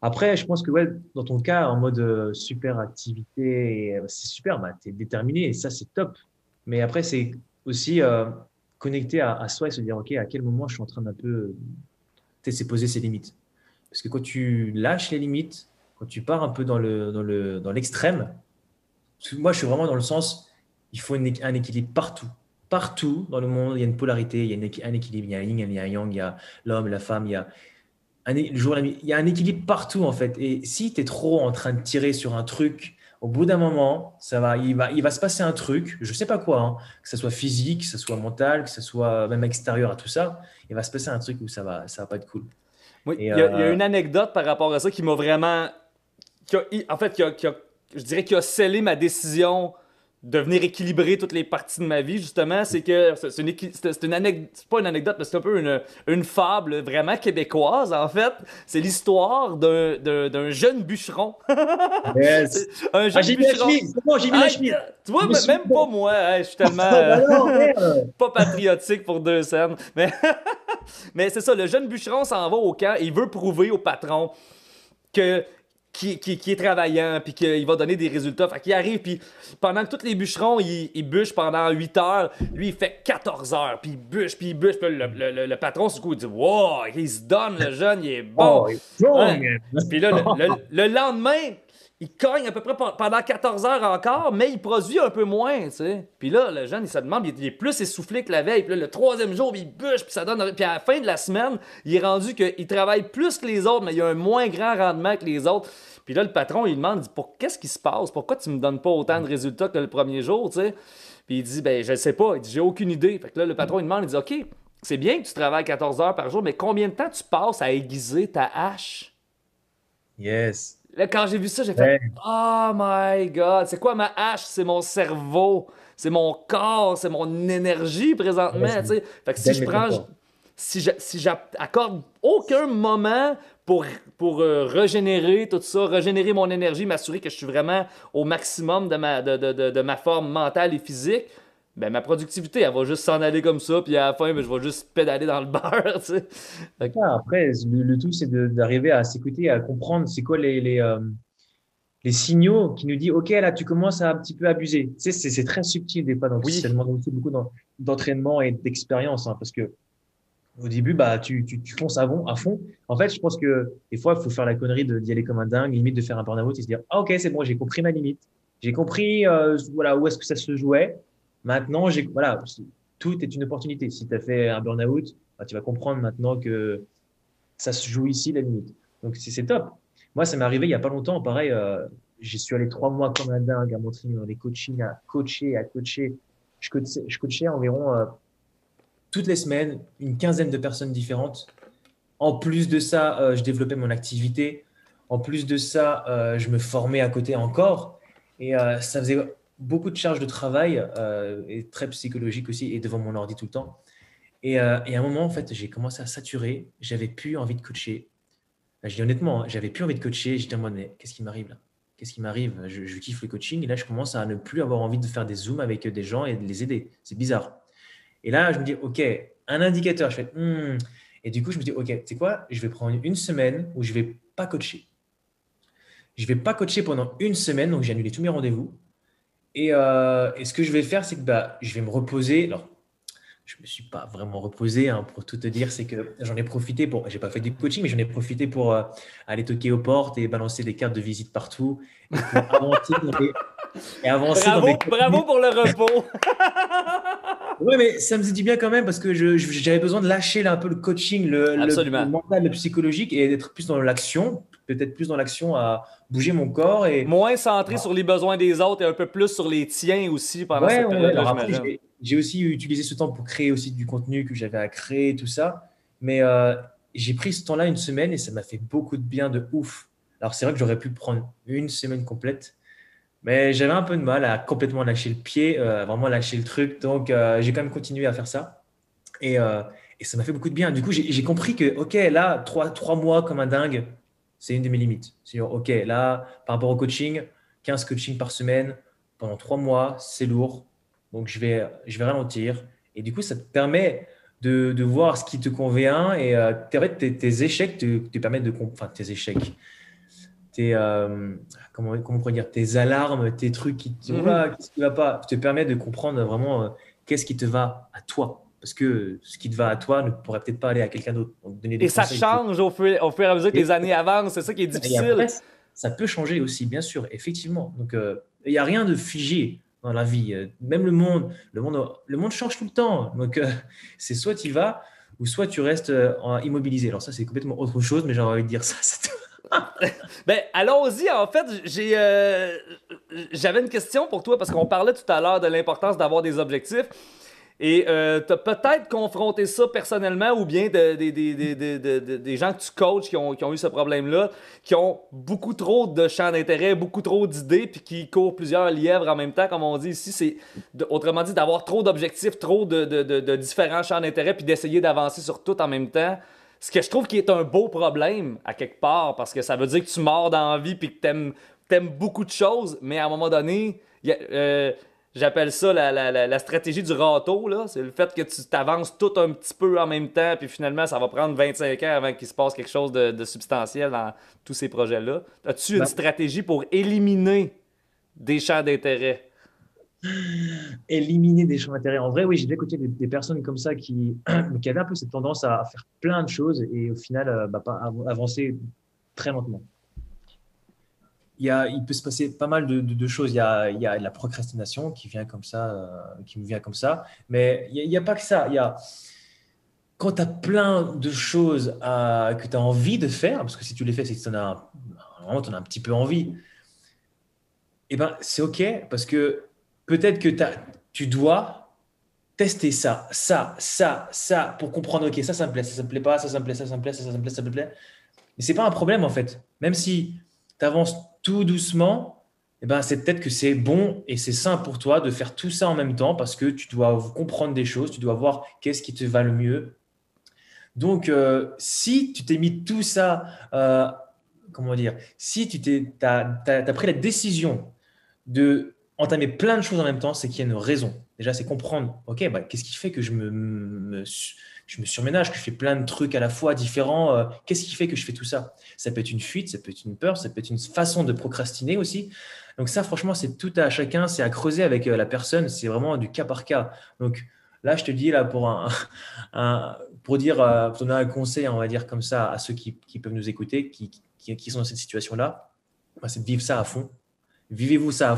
S2: Après, je pense que ouais, dans ton cas, en mode super activité, c'est super, bah, tu es déterminé et ça, c'est top. Mais après, c'est aussi connecter à soi et se dire, OK, à quel moment je suis en train d'un peu c'est poser ses limites. Parce que quand tu lâches les limites, quand tu pars un peu dans l'extrême, moi, je suis vraiment dans le sens, il faut un équilibre partout. Partout dans le monde, il y a une polarité, il y a un équilibre, il y a un yin, il y a un yang, il y a l'homme, la femme, il y a le jour, la nuit. Il y a un équilibre partout, en fait. Et si tu es trop en train de tirer sur un truc, au bout d'un moment, il va se passer un truc, je sais pas quoi, hein, que ce soit physique, que ce soit mental, que ce soit même extérieur à tout ça, il va se passer un truc où ça va pas être cool.
S3: Oui,
S2: Et
S3: il y a une anecdote par rapport à ça qui m'a vraiment. En fait, je dirais qu'il a scellé ma décision de venir équilibrer toutes les parties de ma vie, justement. C'est que c'est une anecdote, c'est pas une anecdote, mais c'est un peu une fable vraiment québécoise, en fait. C'est l'histoire d'un jeune bûcheron.
S2: yes.
S3: Un
S2: Ah,
S3: jeune
S2: j'ai mis la
S3: bûcheron.
S2: chemise, c'est bon, j'ai mis la
S3: Ah,
S2: chemise.
S3: tu vois,
S2: Je me suis-
S3: même pas moi, hein, je suis tellement
S2: Ah, bah non, merde.
S3: pas patriotique pour 2 scènes. Mais c'est ça, le jeune bûcheron s'en va au camp et il veut prouver au patron que qui est travaillant, puis qu'il va donner des résultats. Fait qu'il arrive, puis pendant que tous les bûcherons, ils bûchent pendant 8 heures, lui, il fait 14 heures, puis il bûche, puis le patron, du coup, il dit « Wow, il se donne, le jeune, il est bon!
S2: Oh, il est strong,
S3: Hein?
S2: man.
S3: Puis là, le lendemain, il cogne à peu près pendant 14 heures encore, mais il produit un peu moins, tu sais. Puis là, le jeune, il se demande, il est plus essoufflé que la veille. Puis là, le troisième jour, il bûche, puis ça donne... Puis à la fin de la semaine, il est rendu qu'il travaille plus que les autres, mais il a un moins grand rendement que les autres. Puis là, le patron, il demande, il dit, qu'est-ce qui se passe? Pourquoi tu me donnes pas autant de résultats que le premier jour, tu sais? Puis il dit, ben, je sais pas. Il dit, j'ai aucune idée. Fait que là, le patron, il demande, il dit, OK, c'est bien que tu travailles 14 heures par jour, mais combien de temps tu passes à aiguiser ta hache?
S2: Yes.
S3: Là, quand j'ai vu ça, j'ai
S2: Ouais.
S3: fait Oh my God, c'est quoi ma hache? C'est mon cerveau, c'est mon corps, c'est mon énergie présentement.
S2: Ouais,
S3: Tu sais. Fait que si
S2: belle
S3: je prends,
S2: métaphore.
S3: si j'accorde aucun moment pour régénérer tout ça, régénérer mon énergie, m'assurer que je suis vraiment au maximum de ma forme mentale et physique, ben ma productivité, elle va juste s'en aller comme ça, puis à la fin, ben, je vais juste pédaler dans le beurre, tu sais. Fait que,
S2: Après, le tout, c'est d'arriver à s'écouter, à comprendre c'est quoi les signaux qui nous disent, OK, là, tu commences à un petit peu abuser. Tu sais, c'est très subtil des fois. Donc, ça
S3: oui,
S2: demande aussi beaucoup d'entraînement et d'expérience, hein, parce que au début, bah, tu fonces à fond. En fait, je pense que des fois, il faut faire la connerie d'y aller comme un dingue, limite de faire un burn-out et se dire, ah, OK, c'est bon, j'ai compris ma limite. J'ai compris, voilà, où est-ce que ça se jouait. Maintenant, voilà, tout est une opportunité. Si tu as fait un burn-out, bah, tu vas comprendre maintenant que ça se joue ici, la limite. Donc, c'est top. Moi, ça m'est arrivé il y a pas longtemps. Pareil, j'y suis allé 3 mois comme un dingue à m'entraîner dans des coachings, à coacher, à coacher. Je coachais environ toutes les semaines une quinzaine de personnes différentes. En plus de ça, je développais mon activité. En plus de ça, je me formais à côté encore. Et ça faisait beaucoup de charges de travail et très psychologique aussi et devant mon ordi tout le temps. Et à un moment, en fait, j'ai commencé à saturer. J'avais plus envie de coacher. Là, je dis honnêtement, hein, j'avais plus envie de coacher. J'étais en mode, mais qu'est-ce qui m'arrive là? Qu'est-ce qui m'arrive? Je kiffe le coaching et là, je commence à ne plus avoir envie de faire des zooms avec des gens et de les aider. C'est bizarre. Et là, je me dis, OK, un indicateur. Je fais, Et du coup, je me dis, OK, tu sais quoi? Je vais prendre une semaine où je vais pas coacher. Je vais pas coacher pendant une semaine, donc j'ai annulé tous mes rendez-vous. Et ce que je vais faire, c'est que bah, je vais me reposer. Alors, je me suis pas vraiment reposé, hein, pour tout te dire. C'est que j'en ai profité pour. J'ai pas fait du coaching, mais j'en ai profité pour aller toquer aux portes et balancer des cartes de visite partout et pour avancer dans mes
S3: bravo pour le repos.
S2: Oui, mais ça me faisait du bien quand même parce que j'avais besoin de lâcher là, un peu le coaching, le
S3: Absolument.
S2: mental, le psychologique et d'être plus dans l'action, peut-être plus dans l'action à bouger mon corps. Et
S3: Moins centré sur les besoins des autres et un peu plus sur les tiens aussi pendant
S2: ouais,
S3: cette
S2: ouais, ouais.
S3: période-là,
S2: Alors après,
S3: j'imagine.
S2: j'ai aussi utilisé ce temps pour créer aussi du contenu que j'avais à créer, tout ça. Mais j'ai pris ce temps-là une semaine et ça m'a fait beaucoup de bien de ouf. Alors c'est vrai que j'aurais pu prendre une semaine complète. Mais j'avais un peu de mal à complètement lâcher le pied, vraiment lâcher le truc. Donc, j'ai quand même continué à faire ça. Et, euh, et ça m'a fait beaucoup de bien. Du coup, j'ai compris que, OK, là, 3 mois comme un dingue, c'est une de mes limites. C'est-à-dire, OK, là, par rapport au coaching, 15 coachings par semaine pendant 3 mois, c'est lourd. Donc, je vais ralentir. Et du coup, ça te permet de voir ce qui te convient. Et en fait, tes échecs te permettent enfin, tes échecs comment on pourrait dire, tes alarmes, tes trucs qui te,
S3: Mhm.
S2: oula, qu'est-ce qui va pas, te permet de comprendre vraiment qu'est-ce qui te va à toi. Parce que ce qui te va à toi ne pourrait peut-être pas aller à quelqu'un d'autre. Donc, donner des
S3: Et ça
S2: conseils.
S3: change au fur et à mesure que
S2: Et,
S3: les années avancent. C'est ça qui est
S2: et
S3: difficile.
S2: après, ça peut changer aussi, bien sûr, effectivement. Donc, il n'y a rien de figé dans la vie. Même le monde change tout le temps. Donc, c'est soit tu y vas, ou soit tu restes immobilisé. Alors ça, c'est complètement autre chose, mais j'ai envie de dire ça. C'est tout.
S3: Ben, allons-y. En fait, j'avais une question pour toi parce qu'on parlait tout à l'heure de l'importance d'avoir des objectifs. Et tu as peut-être confronté ça personnellement ou bien des gens que tu coaches qui ont eu ce problème-là, qui ont beaucoup trop de champs d'intérêt, beaucoup trop d'idées, puis qui courent plusieurs lièvres en même temps, comme on dit ici. C'est, autrement dit, d'avoir trop d'objectifs, trop de différents champs d'intérêt, puis d'essayer d'avancer sur tout en même temps. Ce que je trouve qui est un beau problème, à quelque part, parce que ça veut dire que tu mords dans la vie puis que t'aimes beaucoup de choses, mais à un moment donné, J'appelle ça la stratégie du râteau, là. C'est le fait que tu t'avances tout un petit peu en même temps, puis finalement, ça va prendre 25 ans avant qu'il se passe quelque chose de substantiel dans tous ces projets-là. As-tu une
S2: Bah,
S3: stratégie pour éliminer des champs d'intérêt?
S2: éliminer des champs d'intérêt. En vrai, oui, j'ai déjà écouté des personnes comme ça qui avaient un peu cette tendance à faire plein de choses et au final, pas avancer très lentement. Il peut se passer pas mal de choses. Il y a la procrastination qui vient comme ça, qui me vient comme ça. Mais il y a pas que ça. Quand tu as plein de choses que tu as envie de faire, parce que si tu les fais, c'est que vraiment, t'en as un petit peu envie, eh ben, c'est OK parce que peut-être que tu dois tester ça pour comprendre, OK, ça me plaît, ça me plaît pas, ça me plaît, ça me plaît, ça me plaît, ça me plaît. Mais c'est pas un problème en fait. Même si tu avances tout doucement, eh ben, c'est peut-être que c'est bon et c'est sain pour toi de faire tout ça en même temps parce que tu dois comprendre des choses, tu dois voir qu'est-ce qui te va le mieux. Donc, si tu t'es mis tout ça, comment dire, si t'as pris la décision de entamer plein de choses en même temps, c'est qu'il y a une raison. Déjà, c'est comprendre, OK, bah, qu'est-ce qui fait que je me surménage, que je fais plein de trucs à la fois différents. Qu'est-ce qui fait que je fais tout ça? Ça peut être une fuite, ça peut être une peur, ça peut être une façon de procrastiner aussi. Donc ça, franchement, c'est tout à chacun, c'est à creuser avec la personne, c'est vraiment du cas par cas. Donc là, je te dis, là, pour dire, pour donner un conseil, on va dire comme ça, à ceux qui peuvent nous écouter, qui sont dans cette situation-là, bah, c'est de vivre ça à fond. Vivez ça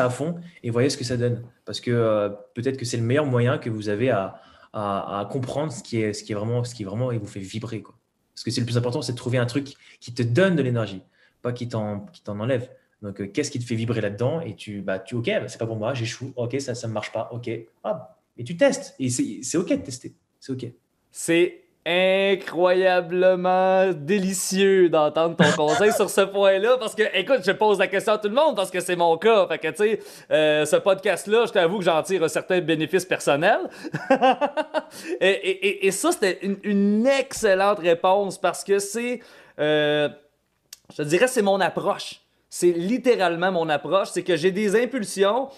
S2: à fond et voyez ce que ça donne. Parce que peut-être que c'est le meilleur moyen que vous avez à comprendre ce qui est vraiment et vous fait vibrer, quoi. Parce que c'est le plus important, c'est de trouver un truc qui te donne de l'énergie, pas qui t'en enlève. Donc, qu'est-ce qui te fait vibrer là-dedans? Et OK, bah, c'est pas pour moi, j'échoue. OK, ça ne marche pas. OK. Ah, et tu testes. Et c'est OK de tester. C'est OK.
S3: C'est incroyablement délicieux d'entendre ton conseil sur ce point-là parce que, écoute, je pose la question à tout le monde parce que c'est mon cas. Fait que, tu sais, ce podcast-là, je t'avoue que j'en tire un certain bénéfice personnel. Et ça, c'était une excellente réponse parce que je te dirais, c'est mon approche. C'est littéralement mon approche. C'est que j'ai des impulsions.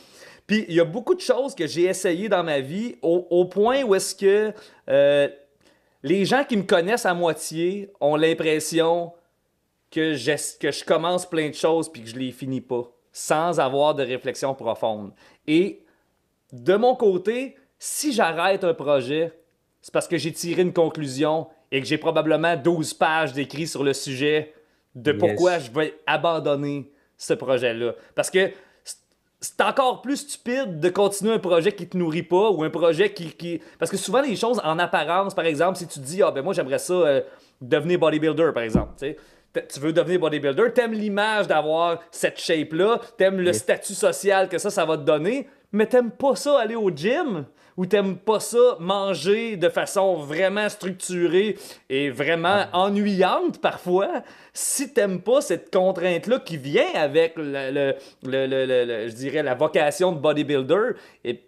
S3: Puis il y a beaucoup de choses que j'ai essayées dans ma vie au point où est-ce que les gens qui me connaissent à moitié ont l'impression que je commence plein de choses puis que je les finis pas, sans avoir de réflexion profonde. Et de mon côté, si j'arrête un projet, c'est parce que j'ai tiré une conclusion et que j'ai probablement 12 pages d'écrit sur le sujet de pourquoi
S2: Yes.
S3: je vais abandonner ce projet-là. Parce que c'est encore plus stupide de continuer un projet qui te nourrit pas ou un projet Parce que souvent, les choses en apparence, par exemple, si tu te dis, ah ben moi j'aimerais ça devenir bodybuilder, par exemple, tu sais. Tu veux devenir bodybuilder, t'aimes l'image d'avoir cette shape-là, t'aimes le
S2: Yes.
S3: statut social que ça va te donner, mais t'aimes pas ça aller au gym ou t'aimes pas ça manger de façon vraiment structurée et vraiment ennuyante parfois. Si t'aimes pas cette contrainte-là qui vient avec je dirais la vocation de bodybuilder, et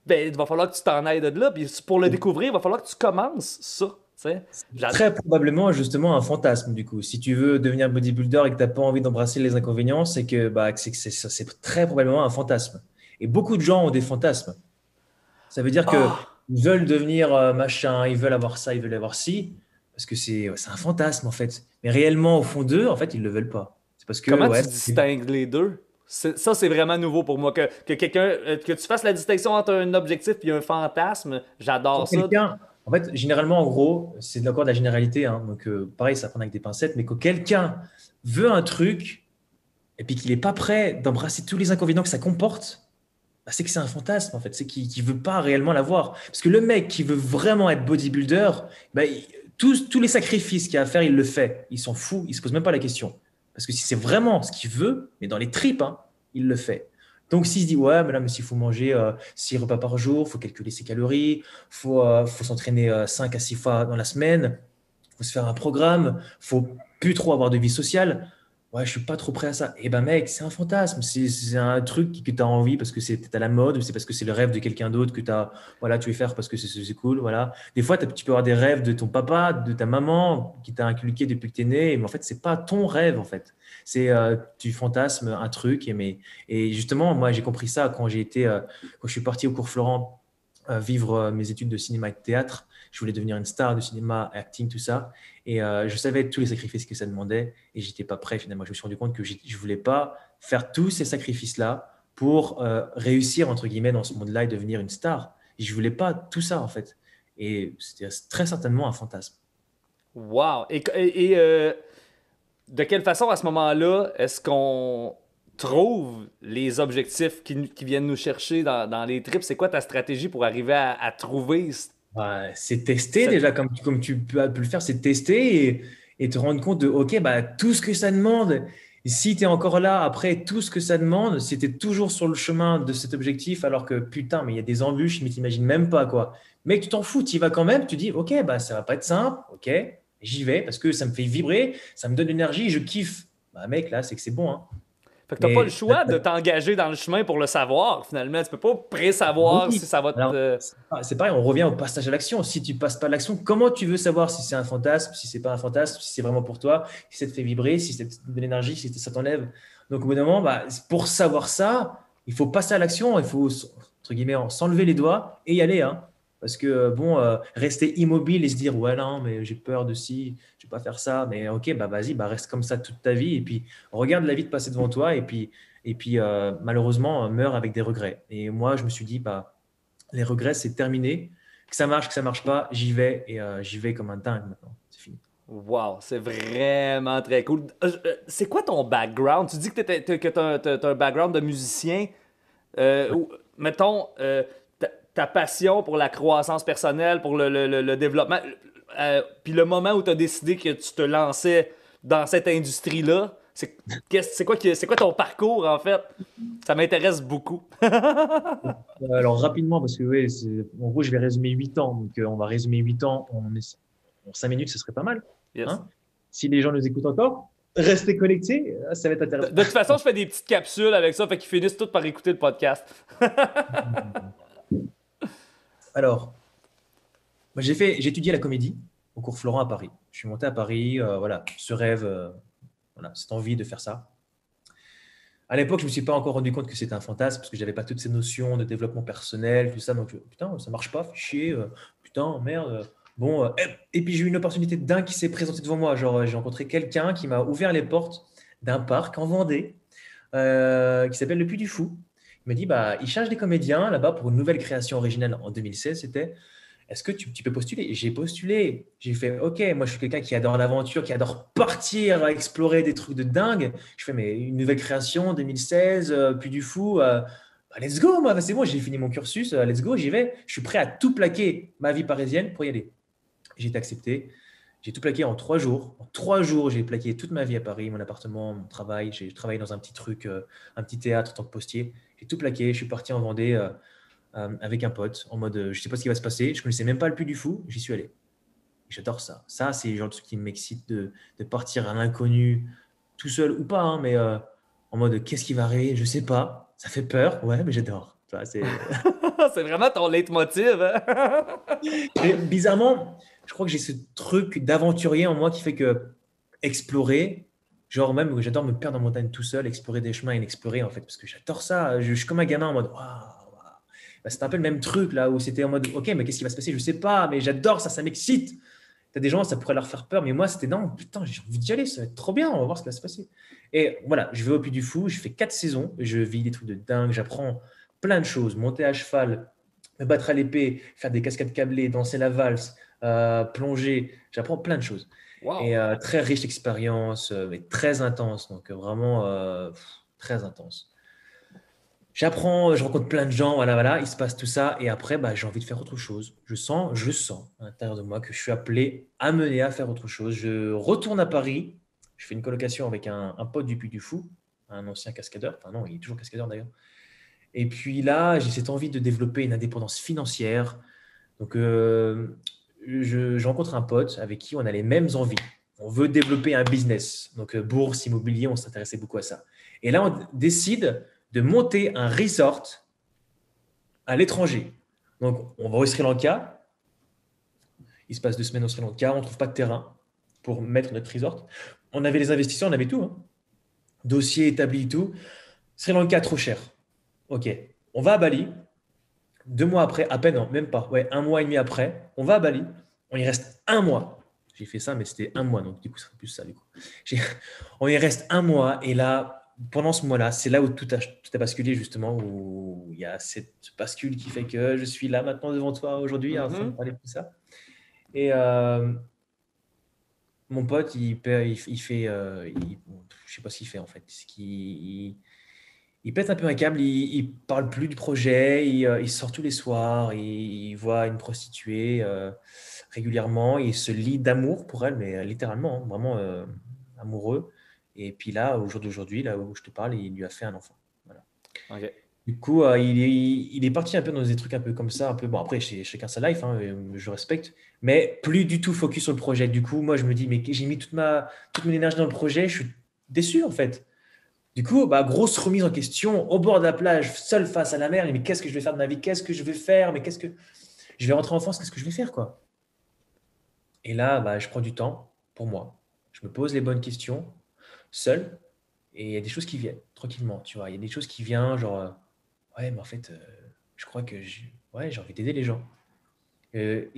S3: ben, il va falloir que tu t'en ailles de là. Puis pour le découvrir, il va falloir que tu commences ça. Tu sais.
S2: Très probablement justement un fantasme du coup. Si tu veux devenir bodybuilder et que tu n'as pas envie d'embrasser les inconvénients, c'est que c'est très probablement un fantasme. Et beaucoup de gens ont des fantasmes. Ça veut dire que
S3: Ah!
S2: ils veulent devenir machin, ils veulent avoir ça, ils veulent avoir ci, parce que c'est un fantasme en fait. Mais réellement au fond d'eux, en fait, ils le veulent pas. C'est parce que
S3: Comment
S2: ouais,
S3: tu distingues les deux? Ça, c'est vraiment nouveau pour moi. Que quelqu'un, que tu fasses la distinction entre un objectif et un fantasme,
S2: quand
S3: j'adore ça.
S2: quelqu'un, en fait, généralement en gros, c'est encore de la généralité, hein, donc pareil, ça prend avec des pincettes, mais quand quelqu'un veut un truc et puis qu'il n'est pas prêt d'embrasser tous les inconvénients que ça comporte, bah, c'est que c'est un fantasme en fait, c'est qu'il ne veut pas réellement l'avoir. Parce que le mec qui veut vraiment être bodybuilder, bah, tous les sacrifices qu'il y a à faire, il le fait. Il s'en fout, il ne se pose même pas la question. Parce que si c'est vraiment ce qu'il veut, mais dans les tripes, hein, il le fait. Donc s'il se dit, ouais, mais là, mais s'il faut manger 6 repas par jour, il faut calculer ses calories, faut s'entraîner 5 à 6 fois dans la semaine, il faut se faire un programme, il faut plus trop avoir de vie sociale. ouais, je suis pas trop prêt à ça. Eh ben, mec, c'est un fantasme. C'est un truc que tu as envie parce que c'est à la mode ou c'est parce que c'est le rêve de quelqu'un d'autre que voilà, tu veux faire parce que c'est cool. Voilà. Des fois, tu peux avoir des rêves de ton papa, de ta maman qui t'a inculqué depuis que tu es né. Mais en fait, c'est pas ton rêve, en fait. Tu fantasmes un truc. Et justement, moi, j'ai compris ça quand je suis parti au cours Florent vivre mes études de cinéma et de théâtre. Je voulais devenir une star de cinéma, acting, tout ça. Et je savais tous les sacrifices que ça demandait et j'étais pas prêt finalement. Je me suis rendu compte que je voulais pas faire tous ces sacrifices-là pour réussir, entre guillemets, dans ce monde-là et devenir une star. Et je voulais pas tout ça, en fait. Et c'était très certainement un fantasme.
S3: Wow! De quelle façon, à ce moment-là, est-ce qu'on trouve les objectifs qui viennent nous chercher dans les trips? C'est quoi ta stratégie pour arriver à trouver
S2: Bah, c'est tester
S3: cette...
S2: déjà, comme tu peux le faire, c'est tester et te rendre compte de, OK, bah, tout ce que ça demande, et si tu es encore là après tout ce que ça demande, si tu es toujours sur le chemin de cet objectif, alors que putain, mais il y a des embûches, mais tu n'imagines même pas quoi. Mais tu t'en fous, tu y vas quand même, tu dis, OK, bah, ça va pas être simple, OK, j'y vais parce que ça me fait vibrer, ça me donne de l'énergie, je kiffe. Bah, mec, là, c'est que c'est bon, hein.
S3: Fait que t'as pas le
S2: Mais
S3: choix de t'engager dans le chemin pour le savoir, finalement. Tu peux pas pré-savoir si
S2: oui.
S3: ça va
S2: Alors,
S3: te...
S2: c'est pareil, on revient au passage à l'action. Si tu passes pas à l'action, comment tu veux savoir si c'est un fantasme, si c'est pas un fantasme, si c'est vraiment pour toi, si ça te fait vibrer, si ça te donne de l'énergie, si ça t'enlève. Donc, au bout d'un moment, bah, pour savoir ça, il faut passer à l'action, il faut, entre guillemets, s'enlever les doigts et y aller, hein. Parce que, bon, rester immobile et se dire, ouais, non, mais j'ai peur de ci, je vais pas faire ça, mais ok, bah vas-y, bah reste comme ça toute ta vie et puis regarde la vie de passer devant toi et puis, malheureusement, meurt avec des regrets. Et moi, je me suis dit, bah, les regrets, c'est terminé. Que ça marche pas, j'y vais et j'y vais comme un dingue maintenant. C'est fini.
S3: Wow, c'est vraiment très cool. C'est quoi ton background? Tu dis que t'as un background de musicien. Mettons, ta passion pour la croissance personnelle, pour le développement, puis le moment où tu as décidé que tu te lançais dans cette industrie-là, c'est quoi ton parcours en fait? Ça m'intéresse beaucoup.
S2: Alors, rapidement, parce que oui, en gros, je vais résumer 8 ans. Donc, on va résumer 8 ans en 5 minutes, ce serait pas mal.
S3: Yes.
S2: Hein. Si les gens nous écoutent encore, restez connectés, ça va être intéressant.
S3: De toute façon, je fais des petites capsules avec ça, fait qu'ils finissent tous par écouter le podcast.
S2: Alors, moi, j'ai étudié la comédie au cours Florent à Paris. Je suis monté à Paris, voilà, ce rêve, voilà, cette envie de faire ça. À l'époque, je ne me suis pas encore rendu compte que c'était un fantasme parce que je n'avais pas toutes ces notions de développement personnel, tout ça. Donc, putain, ça ne marche pas, fais chier, putain, merde. Bon, et puis j'ai eu une opportunité de dingue qui s'est présentée devant moi. Genre, j'ai rencontré quelqu'un qui m'a ouvert les portes d'un parc en Vendée qui s'appelle le Puy du Fou. Il m'a dit, bah, il cherche des comédiens là-bas pour une nouvelle création originale en 2016. C'était, est-ce que tu peux postuler? Et j'ai postulé. J'ai fait, OK, moi je suis quelqu'un qui adore l'aventure, qui adore partir, explorer des trucs de dingue. Je fais, mais une nouvelle création, 2016, puis du fou, bah, let's go, moi, c'est bon, j'ai fini mon cursus, let's go, j'y vais. Je suis prêt à tout plaquer ma vie parisienne pour y aller. J'ai été accepté. J'ai tout plaqué en 3 jours. En 3 jours, j'ai plaqué toute ma vie à Paris, mon appartement, mon travail. J'ai travaillé dans un petit truc, un petit théâtre en tant que postier. J'ai tout plaqué. Je suis parti en Vendée avec un pote en mode je ne sais pas ce qui va se passer. Je ne connaissais même pas le Puy du Fou. J'y suis allé. J'adore ça. Ça, c'est le genre de truc qui m'excite de partir à l'inconnu, tout seul ou pas, hein, mais en mode qu'est-ce qui va arriver? Je ne sais pas. Ça fait peur. Ouais, mais j'adore. Tu vois,
S3: C'est vraiment ton leitmotiv, hein?
S2: Et bizarrement, je crois que j'ai ce truc d'aventurier en moi qui fait que explorer, genre même j'adore me perdre en montagne tout seul, explorer des chemins et explorer en fait, parce que j'adore ça. Je suis comme un gamin en mode waouh, waouh. Bah, c'est un peu le même truc là où c'était en mode ok, mais qu'est-ce qui va se passer? Je sais pas, mais j'adore ça, ça m'excite. T'as des gens, ça pourrait leur faire peur, mais moi c'était non, putain, j'ai envie d'y aller, ça va être trop bien, on va voir ce qui va se passer. Et voilà, je vais au Puy du Fou, je fais 4 saisons, je vis des trucs de dingue, j'apprends plein de choses, monter à cheval, me battre à l'épée, faire des cascades câblées, danser la valse, plonger. J'apprends plein de choses. Et
S3: Wow.
S2: très riche expérience, mais très intense. Donc vraiment très intense. J'apprends, je rencontre plein de gens, voilà, voilà, il se passe tout ça. Et après, bah, j'ai envie de faire autre chose. Je sens à l'intérieur de moi que je suis appelé, amené à faire autre chose. Je retourne à Paris. Je fais une colocation avec un pote du Puy du Fou, un ancien cascadeur. Enfin non, il est toujours cascadeur d'ailleurs. Et puis là, j'ai cette envie de développer une indépendance financière. Donc, je rencontre un pote avec qui on a les mêmes envies. on veut développer un business. Donc, bourse, immobilier, on s'intéressait beaucoup à ça. Et là, on décide de monter un resort à l'étranger. Donc, on va au Sri Lanka. Il se passe 2 semaines au Sri Lanka. On ne trouve pas de terrain pour mettre notre resort. On avait les investisseurs, on avait tout. Dossier établi, tout. Sri Lanka, trop cher. OK. On va à Bali. 2 mois après, à peine, non, même pas. Ouais, 1 mois et demi après, on va à Bali. On y reste 1 mois. J'ai fait ça, mais c'était 1 mois. Donc, du coup, ça serait plus ça. Du coup. On y reste 1 mois. Et là, pendant ce mois-là, c'est là où tout a basculé, justement, où il y a cette bascule qui fait que je suis là maintenant devant toi aujourd'hui, en train de parler de tout ça. Et mon pote, il fait, je sais pas ce qu'il fait en fait. Il pète un peu un câble, il parle plus du projet, il sort tous les soirs, il voit une prostituée régulièrement, il se lie d'amour pour elle, mais littéralement, vraiment amoureux. Et puis là, au jour d'aujourd'hui, là où je te parle, il lui a fait un enfant. Voilà.
S3: OK.
S2: Du coup, il est parti un peu dans des trucs un peu comme ça, un peu. Bon, après, chacun sa life, je respecte, mais plus du tout focus sur le projet. Du coup, moi, je me dis, mais j'ai mis toute mon énergie dans le projet, je suis déçu en fait. Du coup, grosse remise en question, au bord de la plage, seul face à la mer. Mais qu'est-ce que je vais faire de ma vie? Qu'est-ce que je vais faire? Mais qu'est-ce que je vais rentrer en France? Qu'est-ce que je vais faire, quoi? Et là, je prends du temps pour moi. Je me pose les bonnes questions, seul, et il y a des choses qui viennent tranquillement. Tu vois, il y a des choses qui viennent, genre, ouais, mais en fait, je crois que j'ai envie d'aider les gens. Et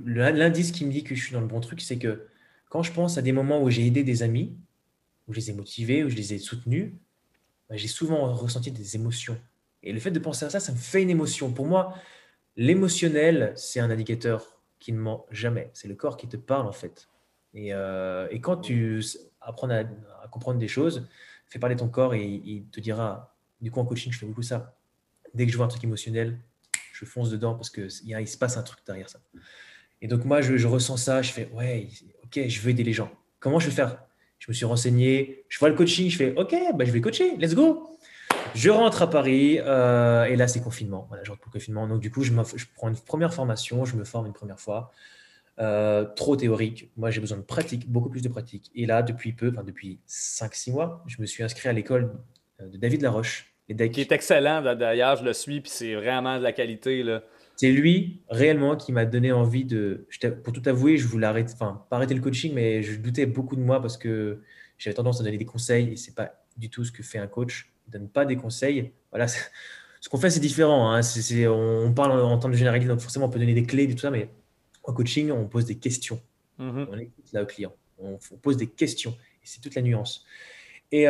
S2: l'indice qui me dit que je suis dans le bon truc, c'est que quand je pense à des moments où j'ai aidé des amis, où je les ai motivés, où je les ai soutenus, j'ai souvent ressenti des émotions. Et le fait de penser à ça, ça me fait une émotion. Pour moi, l'émotionnel, c'est un indicateur qui ne ment jamais. C'est le corps qui te parle, en fait. Et quand tu apprends à comprendre des choses, fais parler ton corps et il te dira, du coup, en coaching, je fais beaucoup ça. Dès que je vois un truc émotionnel, je fonce dedans parce qu'il se passe un truc derrière ça. Et donc, moi, je ressens ça, je fais, ouais, ok, je veux aider les gens. Comment je vais faire? Je me suis renseigné, je vois le coaching, je fais, ok, je vais coacher, let's go. Je rentre à Paris et là, c'est confinement. Voilà, je rentre pour le confinement. Donc, du coup, je prends une première formation, je me forme une première fois. Trop théorique. Moi, j'ai besoin de pratique, beaucoup plus de pratique. Et là, depuis 5-6 mois, je me suis inscrit à l'école de David Laroche.
S3: Qui est excellent, d'ailleurs, je le suis, puis c'est vraiment de la qualité, là.
S2: C'est lui, réellement, qui m'a donné envie de… Pour tout avouer, je voulais arrêter, enfin, pas arrêter le coaching, mais je doutais beaucoup de moi parce que j'avais tendance à donner des conseils et c'est pas du tout ce que fait un coach. Il donne pas des conseils. Voilà, ce qu'on fait, c'est différent. Hein. On parle en termes de généralité, donc forcément, on peut donner des clés et tout ça, mais en coaching, on pose des questions. On écoute là au client. On pose des questions et c'est toute la nuance. Et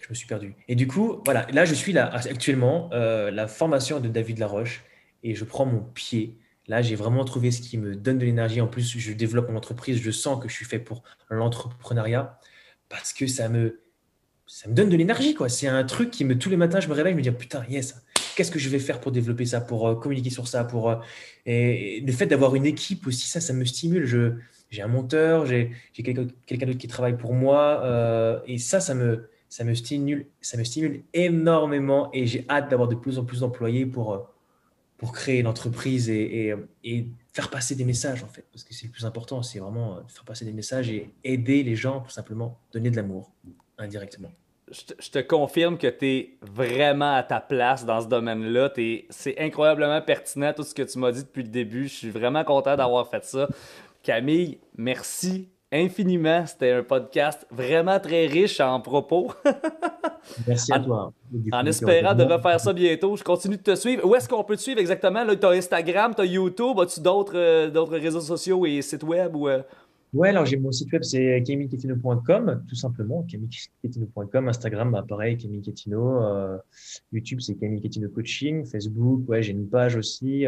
S2: je me suis perdu. Et du coup, voilà, là, je suis là actuellement, la formation de David Laroche, et je prends mon pied. Là, j'ai vraiment trouvé ce qui me donne de l'énergie. En plus, je développe mon entreprise. Je sens que je suis fait pour l'entrepreneuriat parce que ça me donne de l'énergie, quoi. C'est un truc tous les matins, je me réveille, je me dis, putain, yes, qu'est-ce que je vais faire pour développer ça, pour communiquer sur ça, et le fait d'avoir une équipe aussi, ça me stimule. J'ai un monteur, j'ai quelqu'un d'autre qui travaille pour moi, et ça me stimule énormément et j'ai hâte d'avoir de plus en plus d'employés pour créer l'entreprise et faire passer des messages, en fait, parce que c'est le plus important, c'est vraiment faire passer des messages et aider les gens, tout simplement, donner de l'amour indirectement.
S3: Je te confirme que tu es vraiment à ta place dans ce domaine-là. C'est incroyablement pertinent tout ce que tu m'as dit depuis le début. Je suis vraiment content d'avoir fait ça. Camille, merci infiniment. C'était un podcast vraiment très riche en propos.
S2: Merci à toi.
S3: En espérant de refaire ça bientôt. Je continue de te suivre. Où est-ce qu'on peut te suivre exactement? Tu as Instagram, tu as YouTube, as-tu d'autres réseaux sociaux et sites web?
S2: Ouais, alors j'ai mon site web, c'est camillequetino.com, tout simplement, camillequetino.com, Instagram, pareil, Camille Quetino, YouTube, c'est Camille Quetino Coaching, Facebook, ouais, j'ai une page aussi,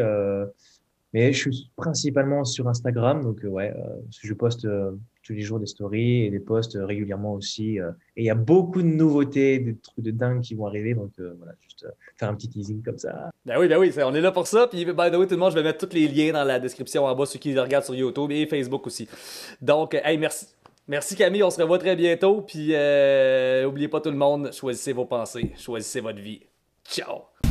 S2: mais je suis principalement sur Instagram, donc parce que je poste tous les jours des stories et des posts régulièrement aussi, et il y a beaucoup de nouveautés, des trucs de dingue qui vont arriver, donc voilà, juste faire un petit teasing comme ça.
S3: Ben oui, on est là pour ça. Puis, by the way, tout le monde, je vais mettre tous les liens dans la description en bas, ceux qui le regardent sur YouTube et Facebook aussi. Donc, hey, merci. Merci Camille, on se revoit très bientôt. Puis, oubliez pas tout le monde, choisissez vos pensées, choisissez votre vie. Ciao!